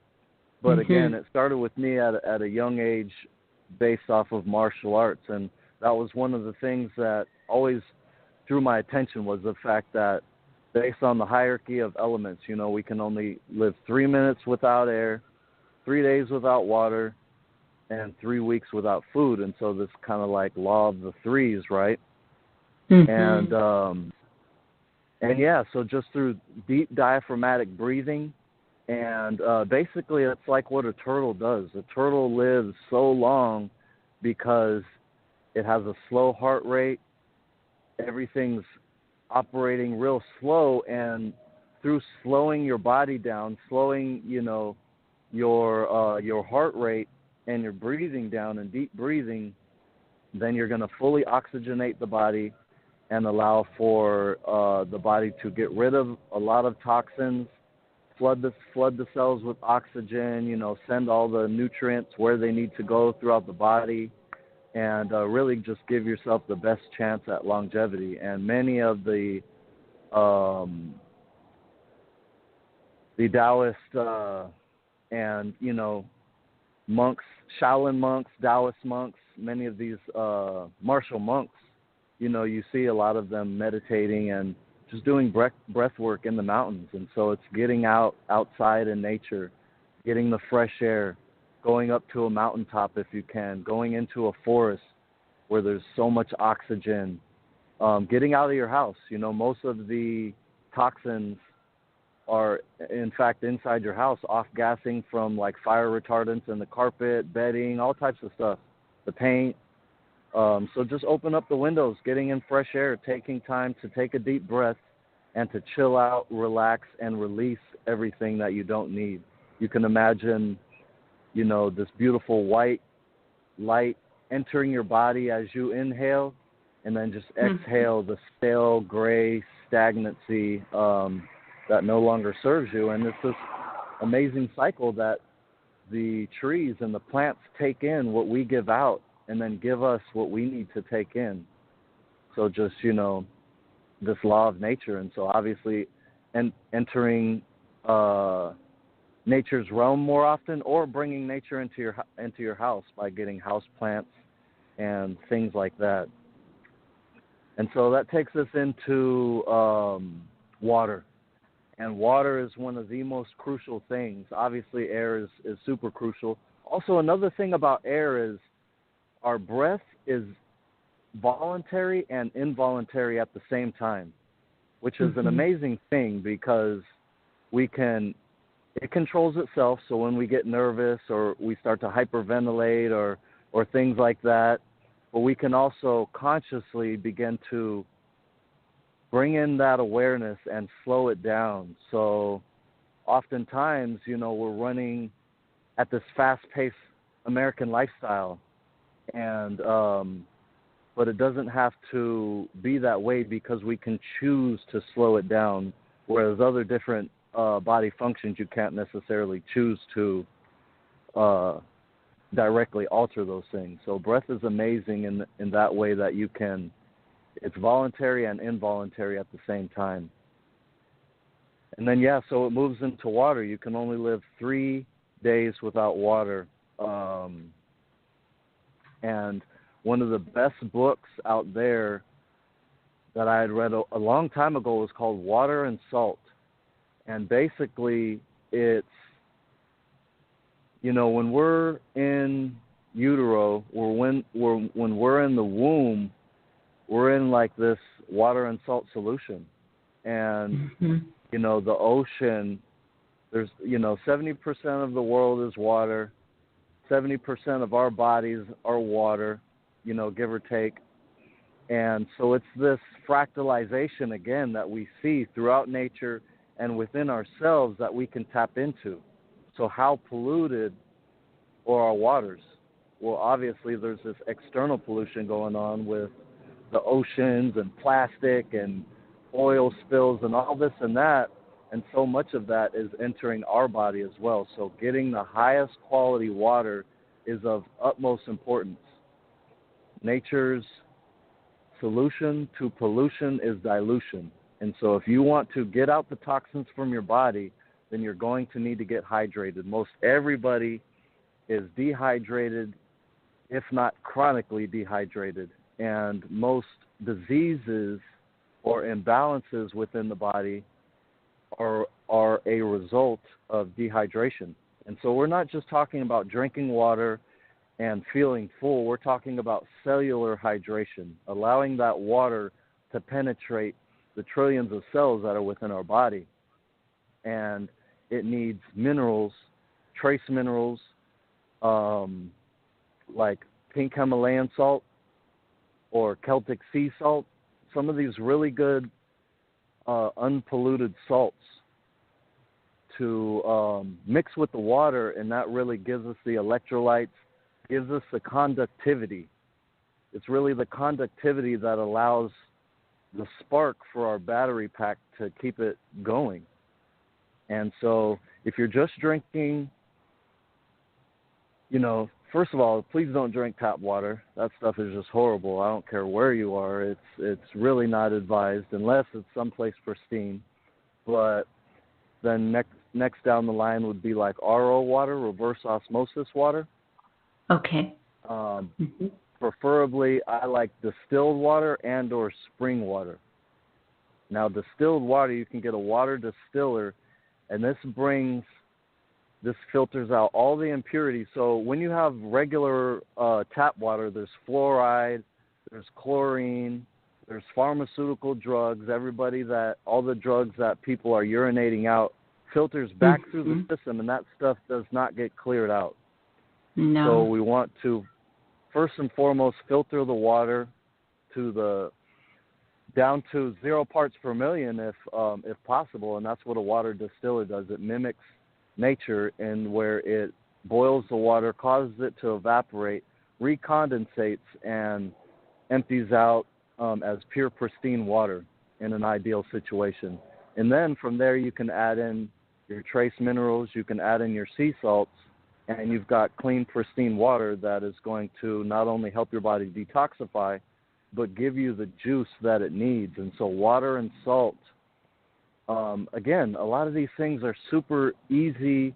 But again, it started with me at a young age, based off of martial arts, and that was one of the things that always drew my attention, was the fact that based on the hierarchy of elements, we can only live 3 minutes without air, 3 days without water, and 3 weeks without food. And so this kind of like law of the threes, right? And yeah, so just through deep diaphragmatic breathing, and basically it's like what a turtle does. A turtle lives so long because it has a slow heart rate. Everything's operating real slow, and through slowing your body down, slowing, your heart rate and your breathing down and deep breathing, then you're going to fully oxygenate the body and allow for the body to get rid of a lot of toxins, flood the cells with oxygen, send all the nutrients where they need to go throughout the body, and really just give yourself the best chance at longevity. And many of the Taoist and, monks, Shaolin monks, Taoist monks, many of these martial monks, you see a lot of them meditating and just doing breath work in the mountains. And so it's getting outside in nature, getting the fresh air, going up to a mountaintop if you can, going into a forest where there's so much oxygen, getting out of your house. Most of the toxins are, in fact, inside your house, off-gassing from like fire retardants in the carpet, bedding, all types of stuff, the paint. So just open up the windows, getting in fresh air, taking time to take a deep breath and to chill out, relax, and release everything that you don't need. You can imagine, this beautiful white light entering your body as you inhale, and then just exhale the stale, gray stagnancy that no longer serves you. And it's this amazing cycle that the trees and the plants take in what we give out and then give us what we need to take in. So just, this law of nature. And so obviously entering nature's realm more often, or bringing nature into your house by getting house plants and things like that. And so that takes us into water. And water is one of the most crucial things. Obviously, air is super crucial. Also, another thing about air is our breath is voluntary and involuntary at the same time, which is an amazing thing, because it controls itself. So when we get nervous or we start to hyperventilate or things like that, but we can also consciously begin to bring in that awareness and slow it down. So oftentimes, we're running at this fast-paced American lifestyle, and but it doesn't have to be that way, because we can choose to slow it down, whereas other different body functions you can't necessarily choose to directly alter those things. So breath is amazing in that way, that it's voluntary and involuntary at the same time. And then, so it moves into water. You can only live 3 days without water. And one of the best books out there that I had read a long time ago was called Water and Salt. And basically it's, when we're in utero, or when we're in the womb, we're in like this water and salt solution. And, the ocean, there's, 70% of the world is water. 70% of our bodies are water, give or take. And so it's this fractalization, again, that we see throughout nature and within ourselves that we can tap into. So how polluted are our waters? Well, obviously there's this external pollution going on with the oceans and plastic and oil spills and all this and that. And so much of that is entering our body as well. So getting the highest quality water is of utmost importance. Nature's solution to pollution is dilution. And so if you want to get out the toxins from your body, then you're going to need to get hydrated. Most everybody is dehydrated, if not chronically dehydrated. And most diseases or imbalances within the body are a result of dehydration. And so we're not just talking about drinking water and feeling full. We're talking about cellular hydration, allowing that water to penetrate the trillions of cells that are within our body. And it needs minerals, trace minerals, like pink Himalayan salt or Celtic sea salt, some of these really good unpolluted salts to mix with the water, and that really gives us the electrolytes, gives us the conductivity. It's really the conductivity that allows the spark for our battery pack to keep it going. And so if you're just drinking, first of all, please don't drink tap water. That stuff is just horrible. I don't care where you are. It's really not advised unless it's someplace pristine. But then next down the line would be like RO water, reverse osmosis water. Okay. Preferably, I like distilled water and or spring water. Now, distilled water, you can get a water distiller, and this filters out all the impurities. So when you have regular tap water, there's fluoride, there's chlorine, there's pharmaceutical drugs. All the drugs that people are urinating out filters back through the system, and that stuff does not get cleared out. No. So we want to, first and foremost, filter the water down to 0 parts per million if possible, and that's what a water distiller does. It mimics nature, and where it boils the water, causes it to evaporate, recondensates, and empties out as pure, pristine water in an ideal situation. And then from there you can add in your trace minerals, you can add in your sea salts, and you've got clean, pristine water that is going to not only help your body detoxify, but give you the juice that it needs. And so water and salt, again, a lot of these things are super easy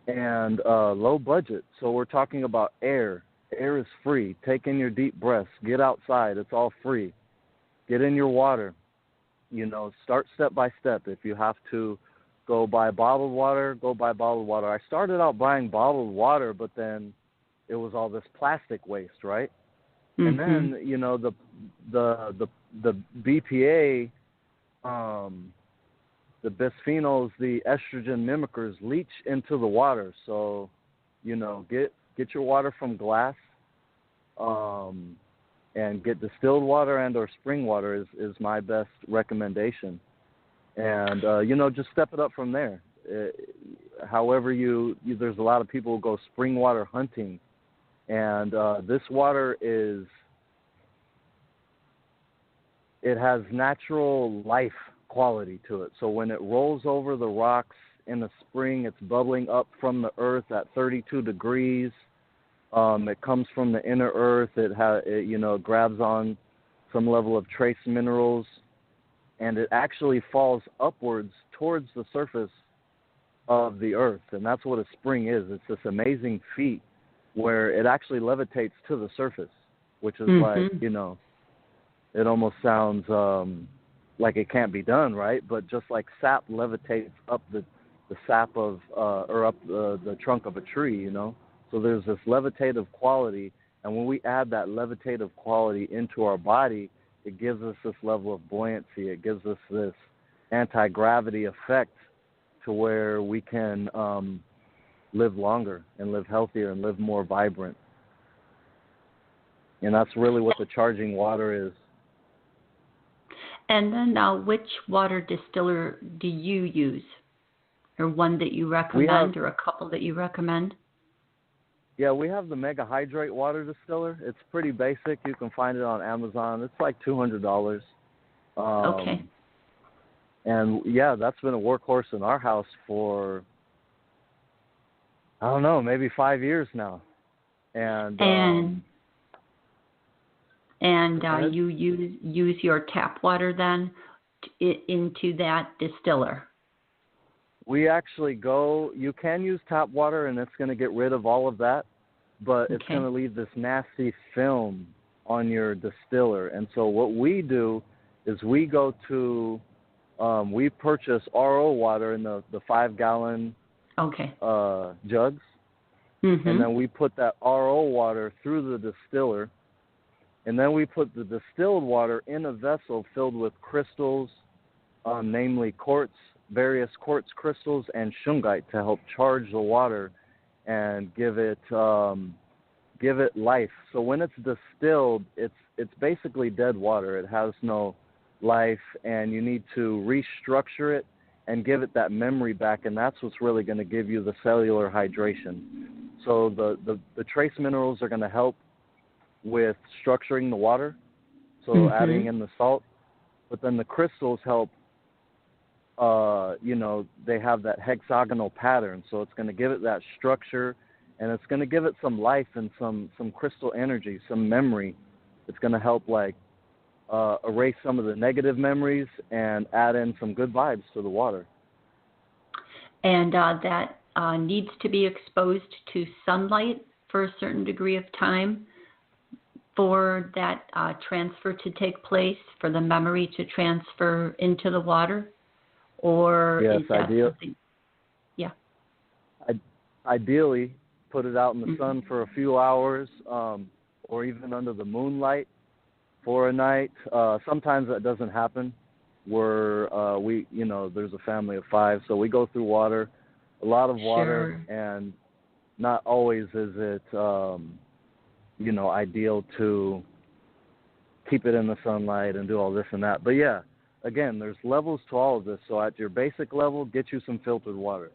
and low budget. So we're talking about air. Air is free. Take in your deep breaths. Get outside. It's all free. Get in your water. Start step by step. If you have to go buy bottled water, go buy bottled water. I started out buying bottled water, but then it was all this plastic waste, right? And then, the BPA, the bisphenols, the estrogen mimickers leach into the water. So, get your water from glass, and get distilled water and or spring water is my best recommendation. And, just step it up from there. However there's a lot of people who go spring water hunting. And this water it has natural life quality to it. So when it rolls over the rocks in the spring, it's bubbling up from the earth at 32 degrees. It comes from the inner earth. It grabs on some level of trace minerals, and it actually falls upwards towards the surface of the earth. And that's what a spring is. It's this amazing feat where it actually levitates to the surface, which is like, it almost sounds like it can't be done, right? But just like sap levitates up the sap of or up the trunk of a tree, you know. So there's this levitative quality, and when we add that levitative quality into our body, it gives us this level of buoyancy. It gives us this anti-gravity effect to where we can live longer and live healthier and live more vibrant. And that's really what the charging water is. And then which water distiller do you use? Or one that you recommend, or a couple that you recommend? Yeah, we have the Mega Hydrate water distiller. It's pretty basic. You can find it on Amazon. It's like $200. Okay. And, yeah, that's been a workhorse in our house for, I don't know, maybe 5 years now. And you use your tap water then into that distiller? We actually you can use tap water, and it's going to get rid of all of that, but it's going to leave this nasty film on your distiller. And so what we do is we go to, we purchase RO water in the 5-gallon jugs, and then we put that RO water through the distiller, and then we put the distilled water in a vessel filled with crystals, namely various quartz crystals and shungite, to help charge the water and give it life. So when it's distilled, it's basically dead water. It has no life, and you need to restructure it and give it that memory back, and that's what's really going to give you the cellular hydration. So the trace minerals are going to help with structuring the water, so adding in the salt, but then the crystals help. They have that hexagonal pattern, so it's going to give it that structure, and it's going to give it some life and some crystal energy, some memory. It's going to help erase some of the negative memories and add in some good vibes to the water. And that needs to be exposed to sunlight for a certain degree of time for that transfer to take place, for the memory to transfer into the water? Or yes, is that something? Yeah. Ideally, put it out in the sun for a few hours, or even under the moonlight for a night. Sometimes that doesn't happen. There's a family of 5, so we go through water, a lot of water, and not always is it, ideal to keep it in the sunlight and do all this and that. But yeah. Again, there's levels to all of this. So at your basic level, get you some filtered water.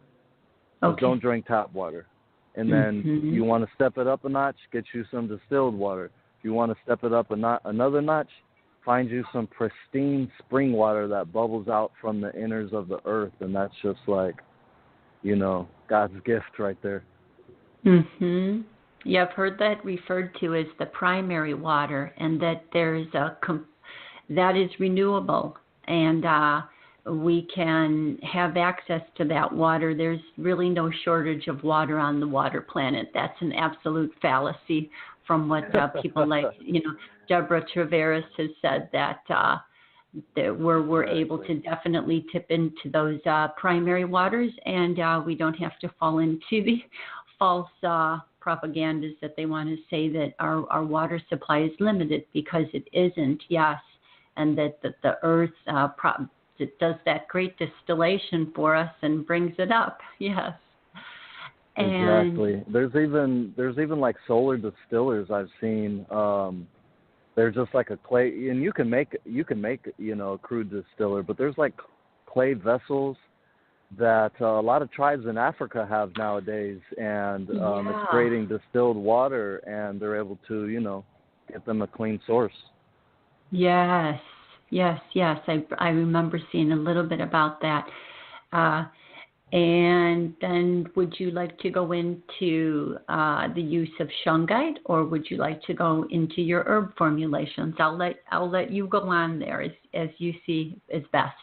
So don't drink tap water. And then you want to step it up a notch, get you some distilled water. If you want to step it up another notch, find you some pristine spring water that bubbles out from the inners of the earth. And that's just God's gift right there. Yeah, I've heard that referred to as the primary water, and that there's that is renewable. And we can have access to that water. There's really no shortage of water on the water planet. That's an absolute fallacy from what people like, Deborah Traveris has said, that we're able to definitely tip into those primary waters, and we don't have to fall into the false propagandas that they want to say that our water supply is limited, because it isn't, yes. And that the earth it does that great distillation for us and brings it up. Yes. Exactly. There's even like solar distillers I've seen. They're just like a clay, and you can make a crude distiller, but there's like clay vessels that a lot of tribes in Africa have nowadays, and it's creating distilled water, and they're able to get them a clean source. Yes. I remember seeing a little bit about that. And then would you like to go into the use of shungite, or would you like to go into your herb formulations? I'll let you go on there as you see is best.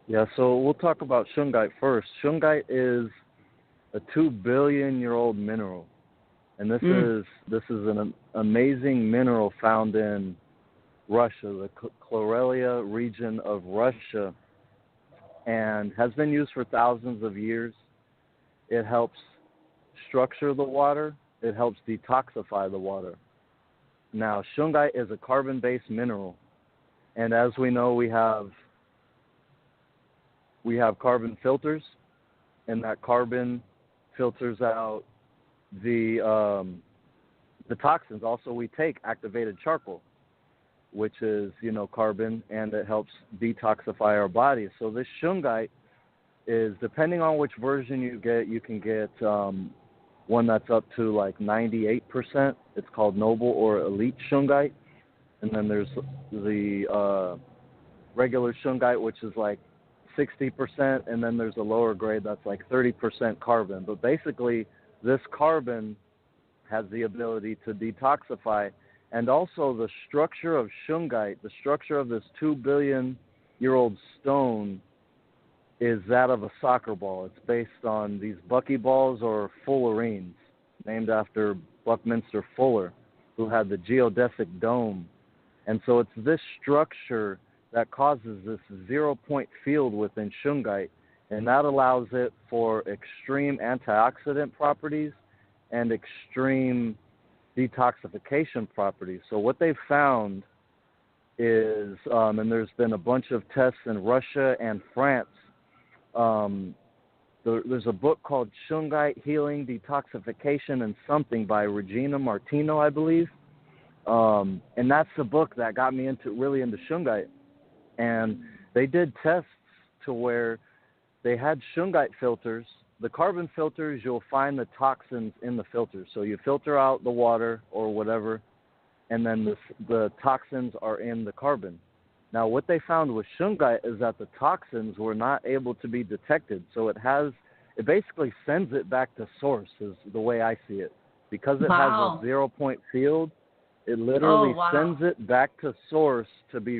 Yeah, so we'll talk about shungite first. Shungite is a 2 billion-year-old mineral, and this is an amazing mineral found in Russia, the Karelia region of Russia, and has been used for thousands of years. It helps structure the water. It helps detoxify the water. Now, shungite is a carbon-based mineral, and as we know, we have carbon filters, and that carbon filters out the toxins. Also, we take activated charcoal, which is, carbon, and it helps detoxify our bodies. So this shungite is, depending on which version you get, you can get one that's up to like 98%. It's called noble or elite shungite. And then there's the regular shungite, which is like 60%, and then there's a lower grade that's like 30% carbon. But basically, this carbon has the ability to detoxify. And also the structure of shungite, the structure of this 2 billion-year-old stone, is that of a soccer ball. It's based on these buckyballs or fullerenes, named after Buckminster Fuller, who had the geodesic dome. And so it's this structure that causes this zero-point field within shungite, and that allows it for extreme antioxidant properties and extreme detoxification properties. So what they've found is, and there's been a bunch of tests in Russia and France, there's a book called Shungite Healing, Detoxification, and Something by Regina Martino, I believe. And that's the book that got me really into shungite. And they did tests to where they had shungite filters. The carbon filters, you'll find the toxins in the filters. So you filter out the water or whatever, and then the toxins are in the carbon. Now, what they found with shungite is that the toxins were not able to be detected. So it basically sends it back to source, is the way I see it. Because it has a 0-point field, it literally sends it back to source to be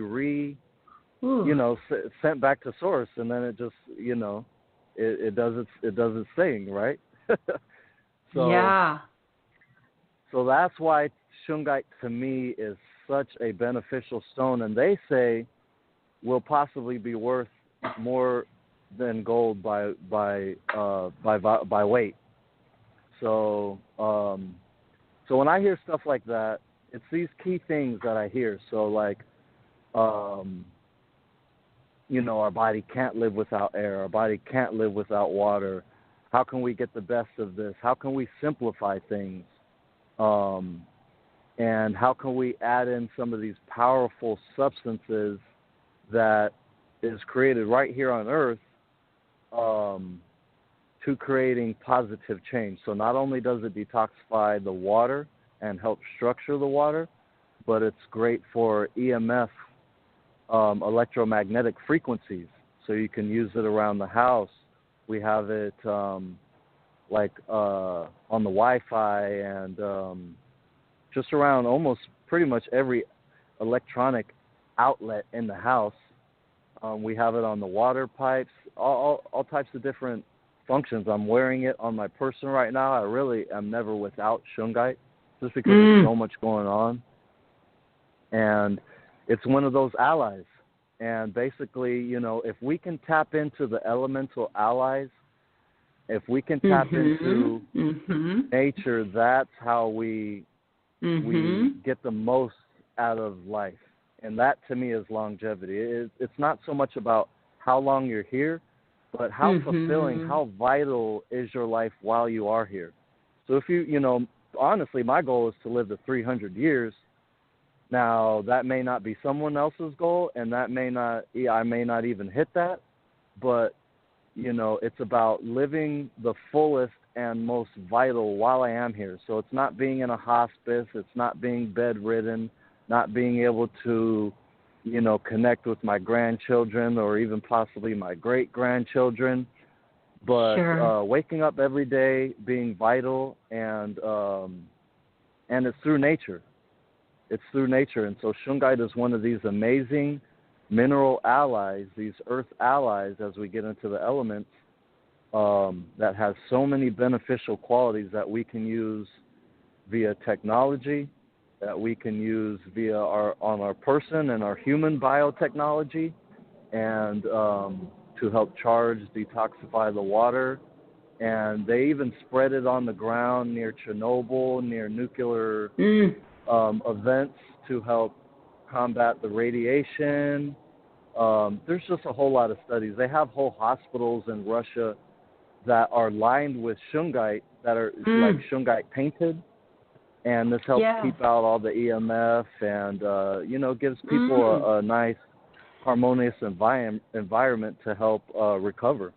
sent back to source, and then it just, it does its thing, right? So that's why shungite to me is such a beneficial stone, and they say will possibly be worth more than gold by weight. So when I hear stuff like that, it's these key things that I hear. So like, our body can't live without air. Our body can't live without water. How can we get the best of this? How can we simplify things? And how can we add in some of these powerful substances that is created right here on Earth to creating positive change? So not only does it detoxify the water and help structure the water, but it's great for EMF, electromagnetic frequencies. So you can use it around the house. We have it on the Wi-Fi and just around almost pretty much every electronic outlet in the house. We have it on the water pipes, all types of different functions. I'm wearing it on my person right now. I really am never without shungite, just because there's so much going on. And it's one of those allies. And basically, if we can tap into the elemental allies, if we can tap into nature, that's how we get the most out of life. And that, to me, is longevity. It's not so much about how long you're here, but how fulfilling, how vital is your life while you are here. So if honestly, my goal is to live to 300 years. Now, that may not be someone else's goal, and I may not even hit that, but, it's about living the fullest and most vital while I am here. So it's not being in a hospice, it's not being bedridden, not being able to, connect with my grandchildren or even possibly my great-grandchildren, but waking up every day, being vital, and it's through nature. It's through nature. And so shungite is one of these amazing mineral allies, these earth allies, as we get into the elements, that has so many beneficial qualities that we can use via technology, that we can use on our person and our human biotechnology, and to help charge, detoxify the water. And they even spread it on the ground near Chernobyl, near nuclear events to help combat the radiation. There's just a whole lot of studies. They have whole hospitals in Russia that are lined with shungite, that are like shungite painted. And this helps keep out all the EMF and, you know, gives people a nice, harmonious environment to help recover.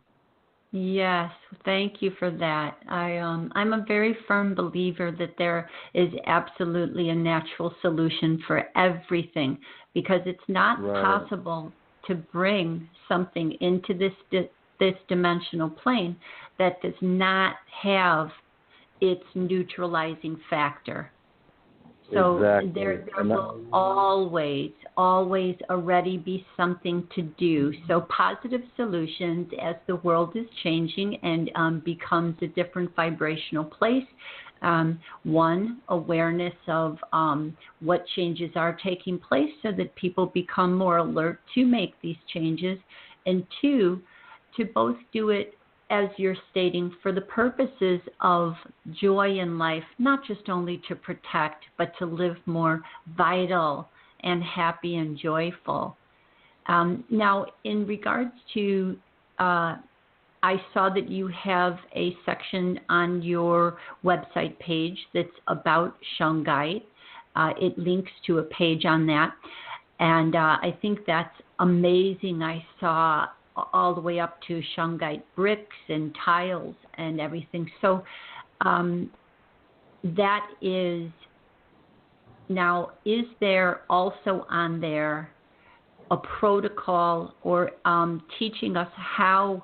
Yes, thank you for that. I'm a very firm believer that there is absolutely a natural solution for everything, because it's not possible to bring something into this dimensional plane that does not have its neutralizing factor. So there will always already be something to do. So positive solutions, as the world is changing and becomes a different vibrational place. One, awareness of what changes are taking place so that people become more alert to make these changes. And two, to both do it, as you're stating, for the purposes of joy in life, not just only to protect, but to live more vital and happy and joyful. Now, in regards to, I saw that you have a section on your website page that's about shungite. It links to a page on that. And I think that's amazing. I saw all the way up to shungite bricks and tiles and everything. So that is, now, is there also on there a protocol or teaching us how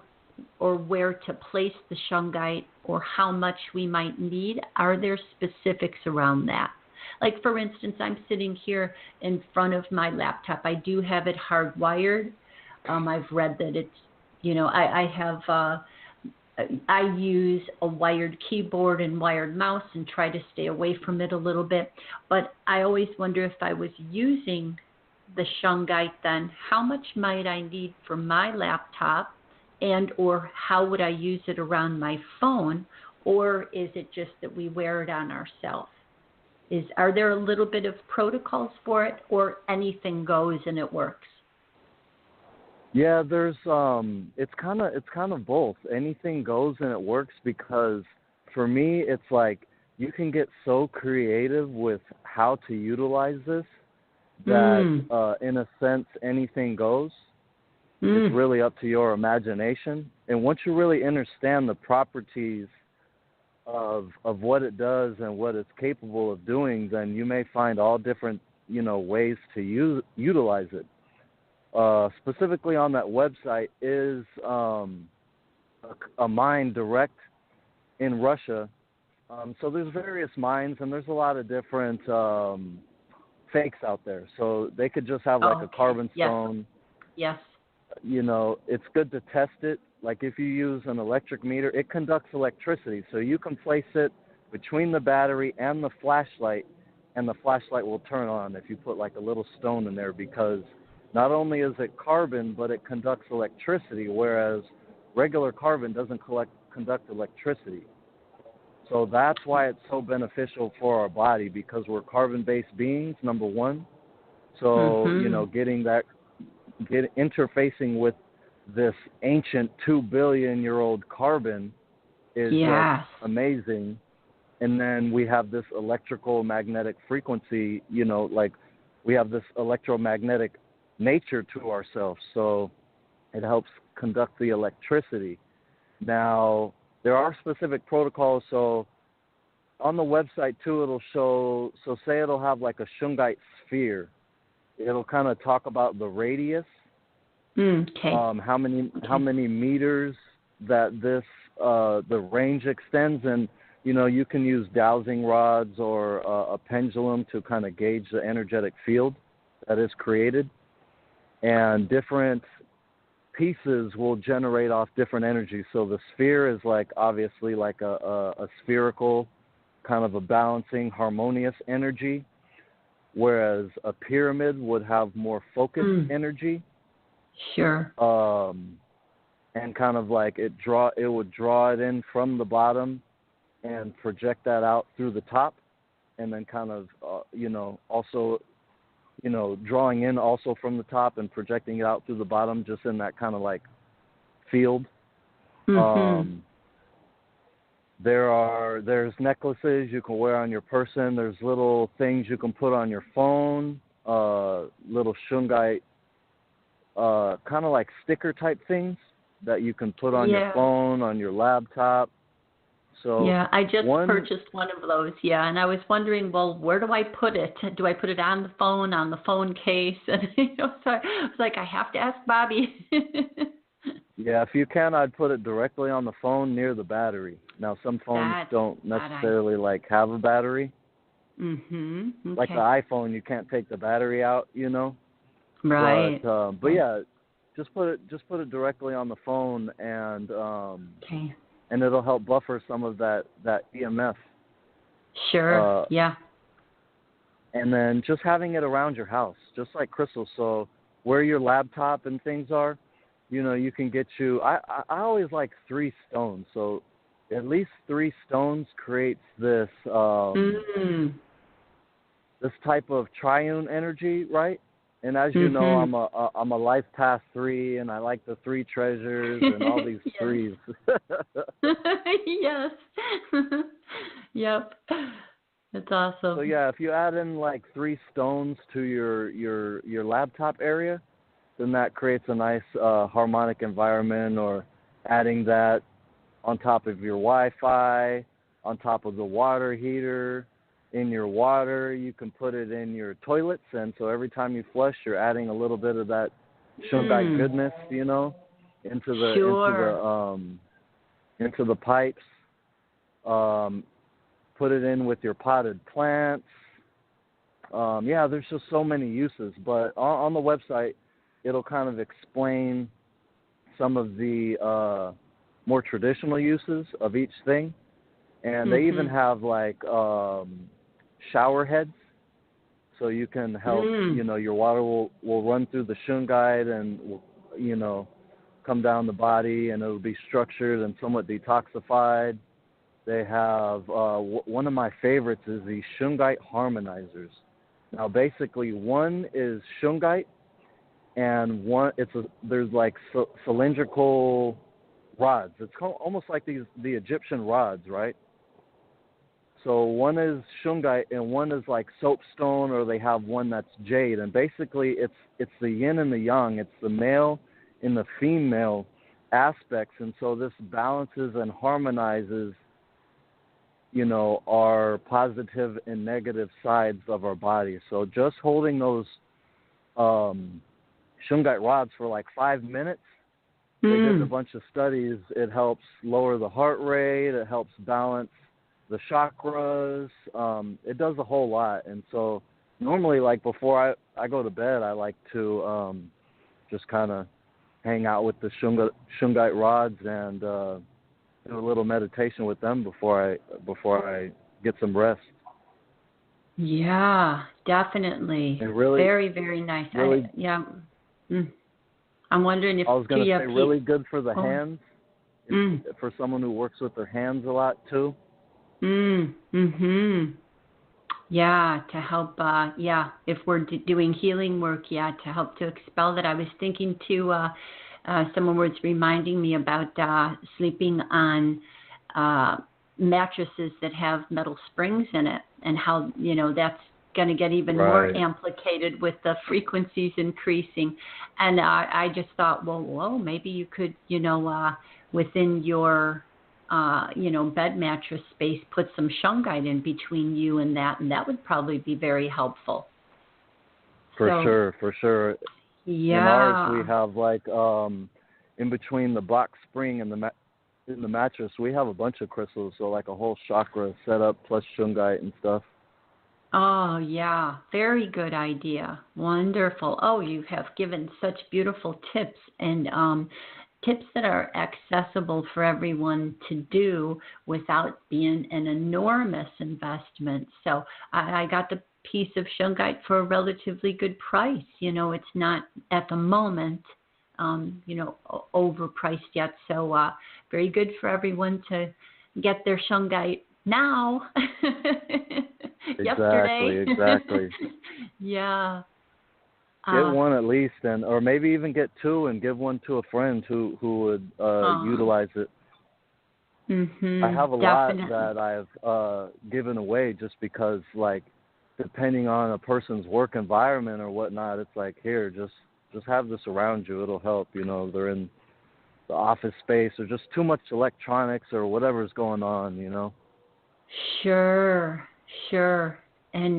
or where to place the shungite or how much we might need? Are there specifics around that? Like, for instance, I'm sitting here in front of my laptop. I do have it hardwired. I've read that it's, you know, I use a wired keyboard and wired mouse and try to stay away from it a little bit. But I always wonder, if I was using the shungite, then how much might I need for my laptop, and or how would I use it around my phone? Or is it just that we wear it on ourselves? Are there a little bit of protocols for it, or anything goes and it works? Yeah, there's it's kind of both. Anything goes and it works, because for me it's like you can get so creative with how to utilize this that in a sense anything goes. It's really up to your imagination. And once you really understand the properties of what it does and what it's capable of doing, then you may find all different, you know, ways to utilize it. Specifically on that website is a mine direct in Russia. So there's various mines, and there's a lot of different fakes out there. So they could just have like a carbon stone. Yes. You know, it's good to test it. Like if you use an electric meter, it conducts electricity. So you can place it between the battery and the flashlight, and the flashlight will turn on if you put like a little stone in there, because not only is it carbon, but it conducts electricity, whereas regular carbon doesn't conduct electricity. So that's why it's so beneficial for our body, because we're carbon-based beings, number one. So, you know, interfacing with this ancient 2 billion-year-old carbon is just amazing. And then we have this electrical magnetic frequency, you know, like we have this electromagnetic nature to ourselves, so it helps conduct the electricity. Now, there are specific protocols. So on the website too, it'll show, so say it'll have like a shungite sphere. It'll kind of talk about the radius, how many meters that this the range extends, and you know, you can use dowsing rods or a pendulum to kind of gauge the energetic field that is created. And different pieces will generate off different energies. So the sphere is like obviously like a spherical kind of a balancing, harmonious energy, whereas a pyramid would have more focused energy. Sure. and kind of like it would draw it in from the bottom and project that out through the top, and then kind of also drawing in also from the top and projecting it out through the bottom, just in that kind of like field. There's necklaces you can wear on your person. There's little things you can put on your phone, little shungite, kind of like sticker type things that you can put on your phone, on your laptop. So yeah, I just purchased one of those. Yeah, and I was wondering, well, where do I put it? Do I put it on the phone case? And so I was like, I have to ask Bobby. Yeah, if you can, I'd put it directly on the phone near the battery. Now, some phones don't necessarily like have a battery. Okay. Like the iPhone, you can't take the battery out, Right. But yeah, just put it directly on the phone, and and it'll help buffer some of that EMF. Sure. Yeah. And then just having it around your house, just like crystals. So where your laptop and things are, you can get you. I always like 3 stones. So at least 3 stones creates this this type of triune energy, right? And as you know, I'm a life path 3, and I like the 3 treasures and all these threes. Yes. Yep. That's awesome. So yeah, if you add in like 3 stones to your laptop area, then that creates a nice harmonic environment. Or adding that on top of your Wi-Fi, on top of the water heater, in your water. You can put it in your toilets, and so every time you flush, you're adding a little bit of that shungite goodness, into the pipes. Put it in with your potted plants. There's just so many uses, but on the website, it'll kind of explain some of the more traditional uses of each thing. And they even have like shower heads, so you can help, your water will run through the shungite and, come down the body, and it'll be structured and somewhat detoxified. They have, one of my favorites is the shungite harmonizers. Now, basically, one is shungite, and there's like cylindrical rods. It's almost like the Egyptian rods, right? So one is shungite and one is like soapstone, or they have one that's jade. And basically it's the yin and the yang. It's the male and the female aspects. And so this balances and harmonizes, our positive and negative sides of our body. So just holding those shungite rods for like 5 minutes, they did a bunch of studies. It helps lower the heart rate. It helps balance the chakras. It does a whole lot. And so normally, like before I go to bed, I like to just kind of hang out with the shungite rods and do a little meditation with them before I get some rest. Yeah, definitely. And really, very, very nice. Really, I'm wondering if I was going to say really good for the hands, for someone who works with their hands a lot too. Yeah, to help, if we're doing healing work, to help to expel that. I was thinking too, someone was reminding me about sleeping on mattresses that have metal springs in it, and how, that's going to get even more amplified with the frequencies increasing. And I just thought, well, maybe you could, within your bed mattress space, put some shungite in between you and that would probably be very helpful. For sure. Yeah. In ours, we have like in between the box spring and in the mattress, we have a bunch of crystals, so like a whole chakra set up plus shungite and stuff. Oh, yeah. Very good idea. Wonderful. Oh, you have given such beautiful tips, and tips that are accessible for everyone to do without being an enormous investment. So I got the piece of shungite for a relatively good price. It's not at the moment overpriced yet. So very good for everyone to get their shungite now. Yesterday. Exactly. Yeah. Get one at least, or maybe even get two and give one to a friend who would utilize it. Mm-hmm, I have a definitely. lot that I've given away just because, like, depending on a person's work environment or whatnot, it's like, here, just have this around you. It'll help. They're in the office space or just too much electronics or whatever's going on. Sure. And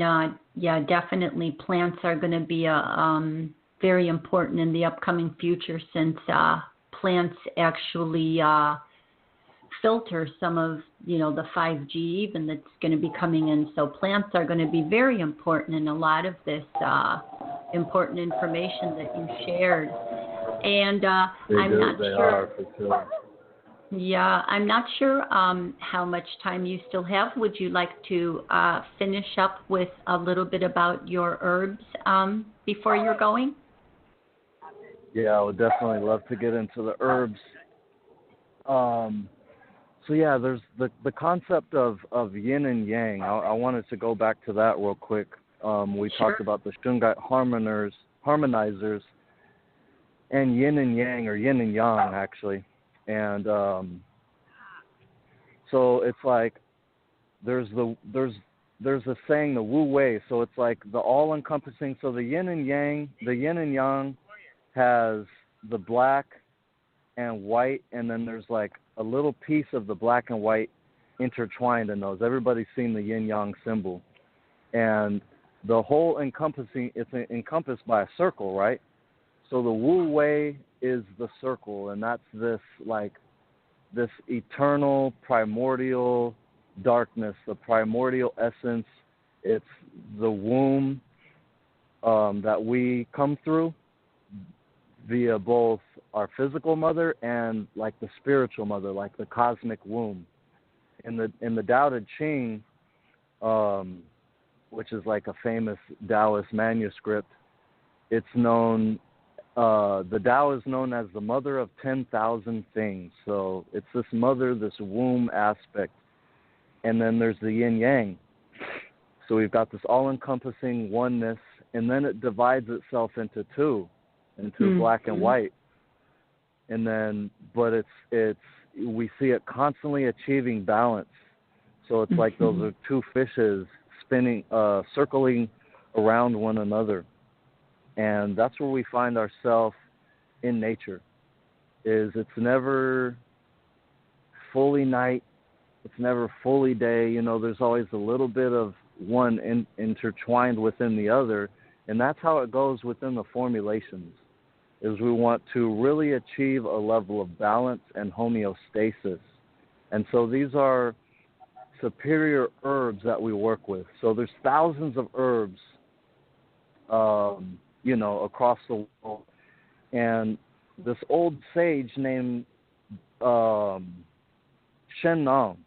definitely plants are going to be very important in the upcoming future, since plants actually filter some of the 5G even that's going to be coming in. So plants are going to be very important in a lot of this important information that you shared. And I'm not sure. They are, for sure. Yeah, I'm not sure how much time you still have. Would you like to finish up with a little bit about your herbs before you're going? Yeah, I would definitely love to get into the herbs. So yeah, there's the concept of yin and yang. I wanted to go back to that real quick. We talked about the shungite harmonizers, and yin and yang, or yin and yang actually. And so it's like there's a saying, the Wu Wei. So it's like the all-encompassing. So the yin and yang has the black and white, and then there's like a little piece of the black and white intertwined in those. Everybody's seen the yin-yang symbol. And the whole it's encompassed by a circle, right? So the Wu Wei is the circle, and that's this eternal primordial darkness, the primordial essence. It's the womb that we come through via both our physical mother and like the spiritual mother, like the cosmic womb. In the Tao Te Ching, which is like a famous Taoist manuscript, it's known, the Tao is known as the mother of 10,000 things. So it's this mother, this womb aspect. And then there's the yin yang. So we've got this all-encompassing oneness, and then it divides itself into two black and white. And then, but we see it constantly achieving balance. So it's like those are two fishes spinning, circling around one another. And that's where we find ourselves in nature. It's never fully night. It's never fully day. There's always a little bit of one intertwined within the other. And that's how it goes within the formulations, is we want to really achieve a level of balance and homeostasis. And so these are superior herbs that we work with. So there's thousands of herbs, across the world. And this old sage named Shen Nong,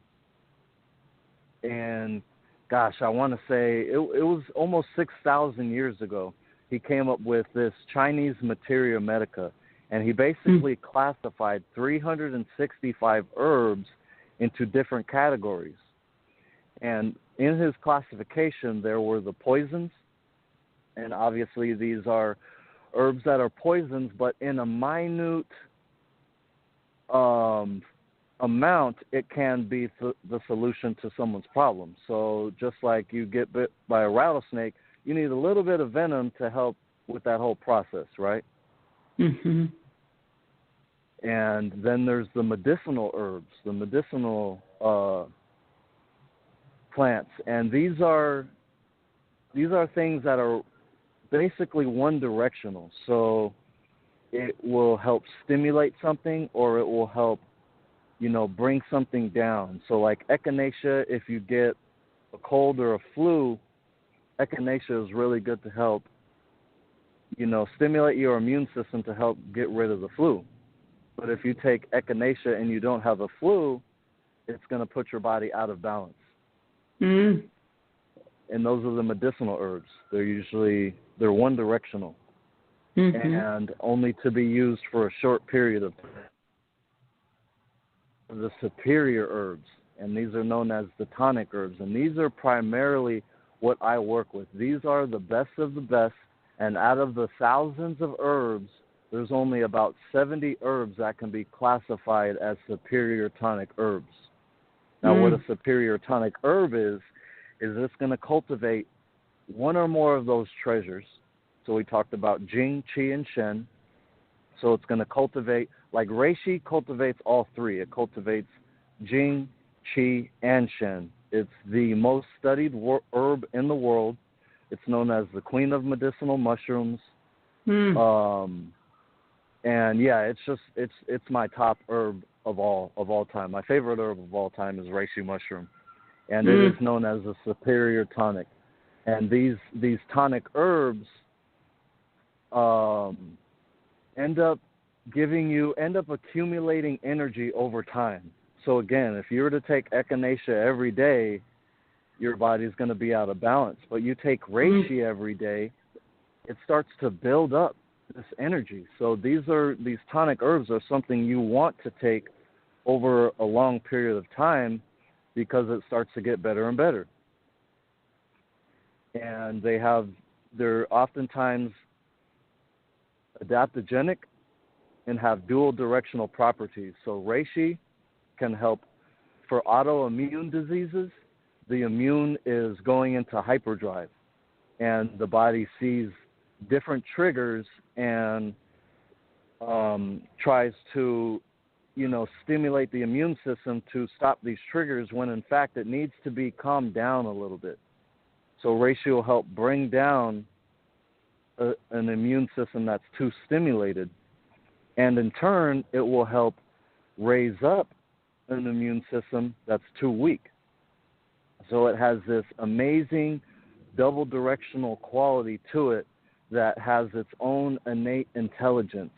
and gosh, I want to say it was almost 6,000 years ago, he came up with this Chinese materia medica, and he basically classified 365 herbs into different categories. And in his classification, there were the poisons, and obviously these are herbs that are poisons, but in a minute amount, it can be the solution to someone's problem. So just like you get bit by a rattlesnake, you need a little bit of venom to help with that whole process, right? Mm-hmm. And then there's the medicinal herbs, the medicinal plants, and these are things that are basically one directional. So it will help stimulate something, or it will help, bring something down. So like echinacea, if you get a cold or a flu, echinacea is really good to help, stimulate your immune system to help get rid of the flu. But if you take echinacea and you don't have a flu, it's going to put your body out of balance. And those are the medicinal herbs. They're one directional. and only to be used for a short period of time. The superior herbs, and these are known as the tonic herbs, and these are primarily what I work with. These are the best of the best, and out of the thousands of herbs, there's only about 70 herbs that can be classified as superior tonic herbs. Now, what a superior tonic herb is it's going to cultivate one or more of those treasures. So we talked about Jing, Qi, and Shen. So it's going to cultivate, like reishi cultivates all three. It cultivates Jing, Qi, and Shen. It's the most studied herb in the world. It's known as the queen of medicinal mushrooms. And yeah, it's my top herb of all time. My favorite herb of all time is reishi mushroom, and it is known as a superior tonic. And these tonic herbs end up accumulating energy over time. So again, if you were to take echinacea every day, your body's going to be out of balance. But you take reishi every day, it starts to build up this energy. So these tonic herbs are something you want to take over a long period of time because it starts to get better and better. And they're oftentimes adaptogenic and have dual directional properties. So reishi can help for autoimmune diseases. The immune is going into hyperdrive, and the body sees different triggers and tries to, stimulate the immune system to stop these triggers when in fact it needs to be calmed down a little bit. So reishi will help bring down an immune system that's too stimulated, and in turn it will help raise up an immune system that's too weak. So it has this amazing double directional quality to it that has its own innate intelligence.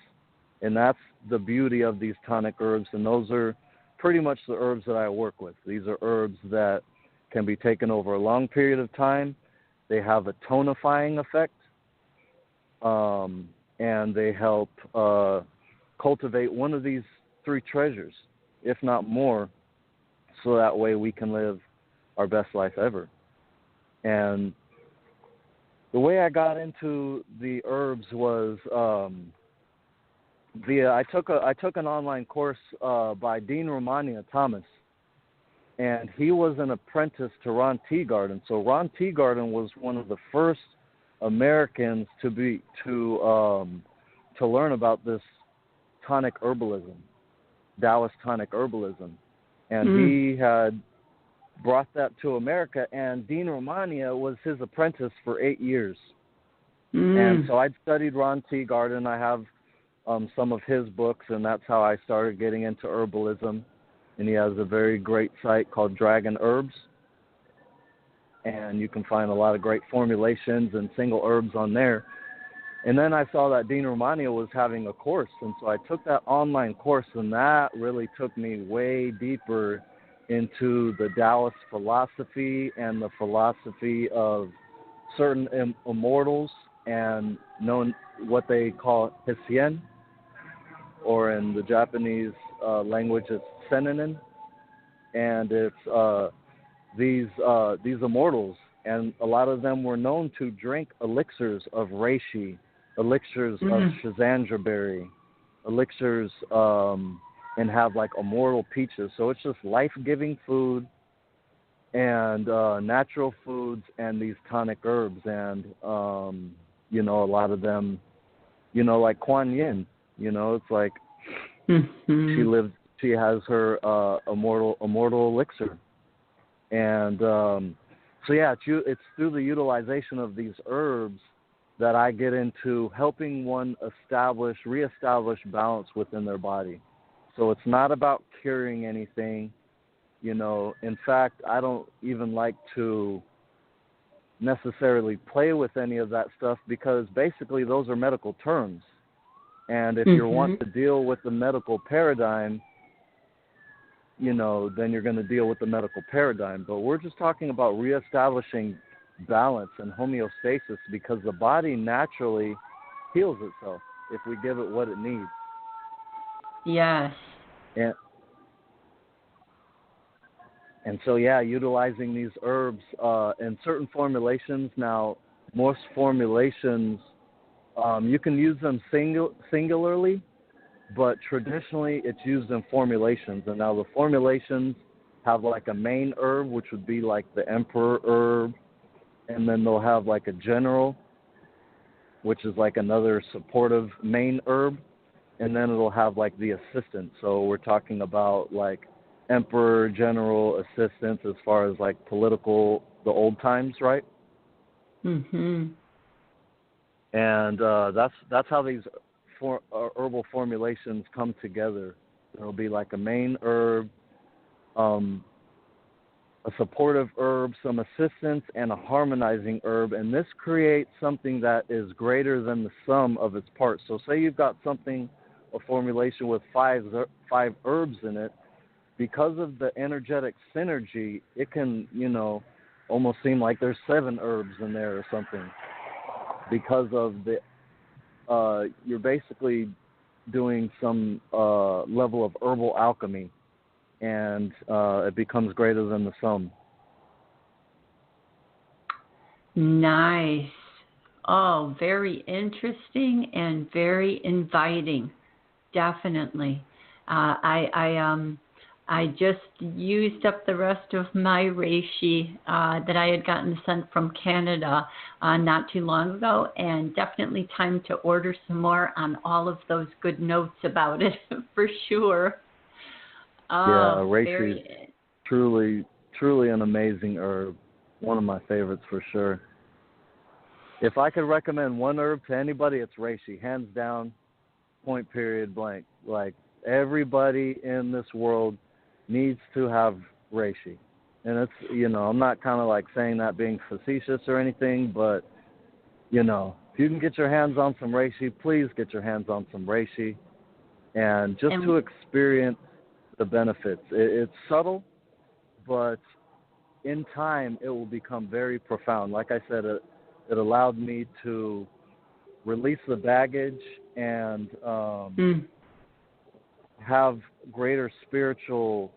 And that's the beauty of these tonic herbs, and those are pretty much the herbs that I work with. These are herbs that can be taken over a long period of time. They have a tonifying effect, and they help cultivate one of these three treasures, if not more, so that way we can live our best life ever. And the way I got into the herbs was I took an online course by Dean Romania Thomas, and he was an apprentice to Ron Teagarden. So Ron Teagarden was one of the first Americans to learn about this tonic herbalism, Taoist tonic herbalism, and he had brought that to America, and Dean Romania was his apprentice for 8 years. And so I'd studied Ron Teagarden. I have some of his books, and that's how I started getting into herbalism. And he has a very great site called Dragon Herbs, and you can find a lot of great formulations and single herbs on there. And then I saw that Dean Romania was having a course, and so I took that online course, and that really took me way deeper into the Taoist philosophy and the philosophy of certain immortals, and known what they call Hissien, or in the Japanese language it's Sennin, and it's these immortals, and a lot of them were known to drink elixirs of reishi, elixirs of Schizandra berry, elixirs and have like immortal peaches. So it's just life-giving food and natural foods and these tonic herbs. And, a lot of them, like Kuan Yin, it's like she has her immortal elixir. And so, yeah, it's through the utilization of these herbs that I get into helping one reestablish balance within their body. So it's not about curing anything, In fact, I don't even like to necessarily play with any of that stuff, because basically those are medical terms. And if you want to deal with the medical paradigm, then you're going to deal with the medical paradigm. But we're just talking about reestablishing balance and homeostasis, because the body naturally heals itself if we give it what it needs. Yes. And so, yeah, utilizing these herbs in certain formulations. Now, most formulations, you can use them singularly, but traditionally it's used in formulations. And now the formulations have like a main herb, which would be like the emperor herb, and then they'll have like a general, which is like another supportive main herb, and then it'll have like the assistant. So we're talking about like emperor, general, assistant as far as like political, the old times, right? Mhm. And that's how these herbal formulations come together. There'll be like a main herb, a supportive herb, some assistance, and a harmonizing herb, and this creates something that is greater than the sum of its parts. So say you've got something, a formulation with five herbs in it. Because of the energetic synergy, it can, almost seem like there's 7 herbs in there or something. Because of the, you're basically doing some level of herbal alchemy, and it becomes greater than the sum. Nice. Oh, very interesting and very inviting. Definitely. I just used up the rest of my reishi that I had gotten sent from Canada not too long ago, and definitely time to order some more on all of those good notes about it for sure. Yeah, reishi is truly an amazing herb. One of my favorites for sure. If I could recommend one herb to anybody, it's reishi, hands down, point period blank. Like everybody in this world needs to have reishi. And it's, I'm not kind of like saying that being facetious or anything, but, if you can get your hands on some reishi, please get your hands on some reishi. And just to experience the benefits. It's subtle, but in time it will become very profound. Like I said, it allowed me to release the baggage and have greater spiritual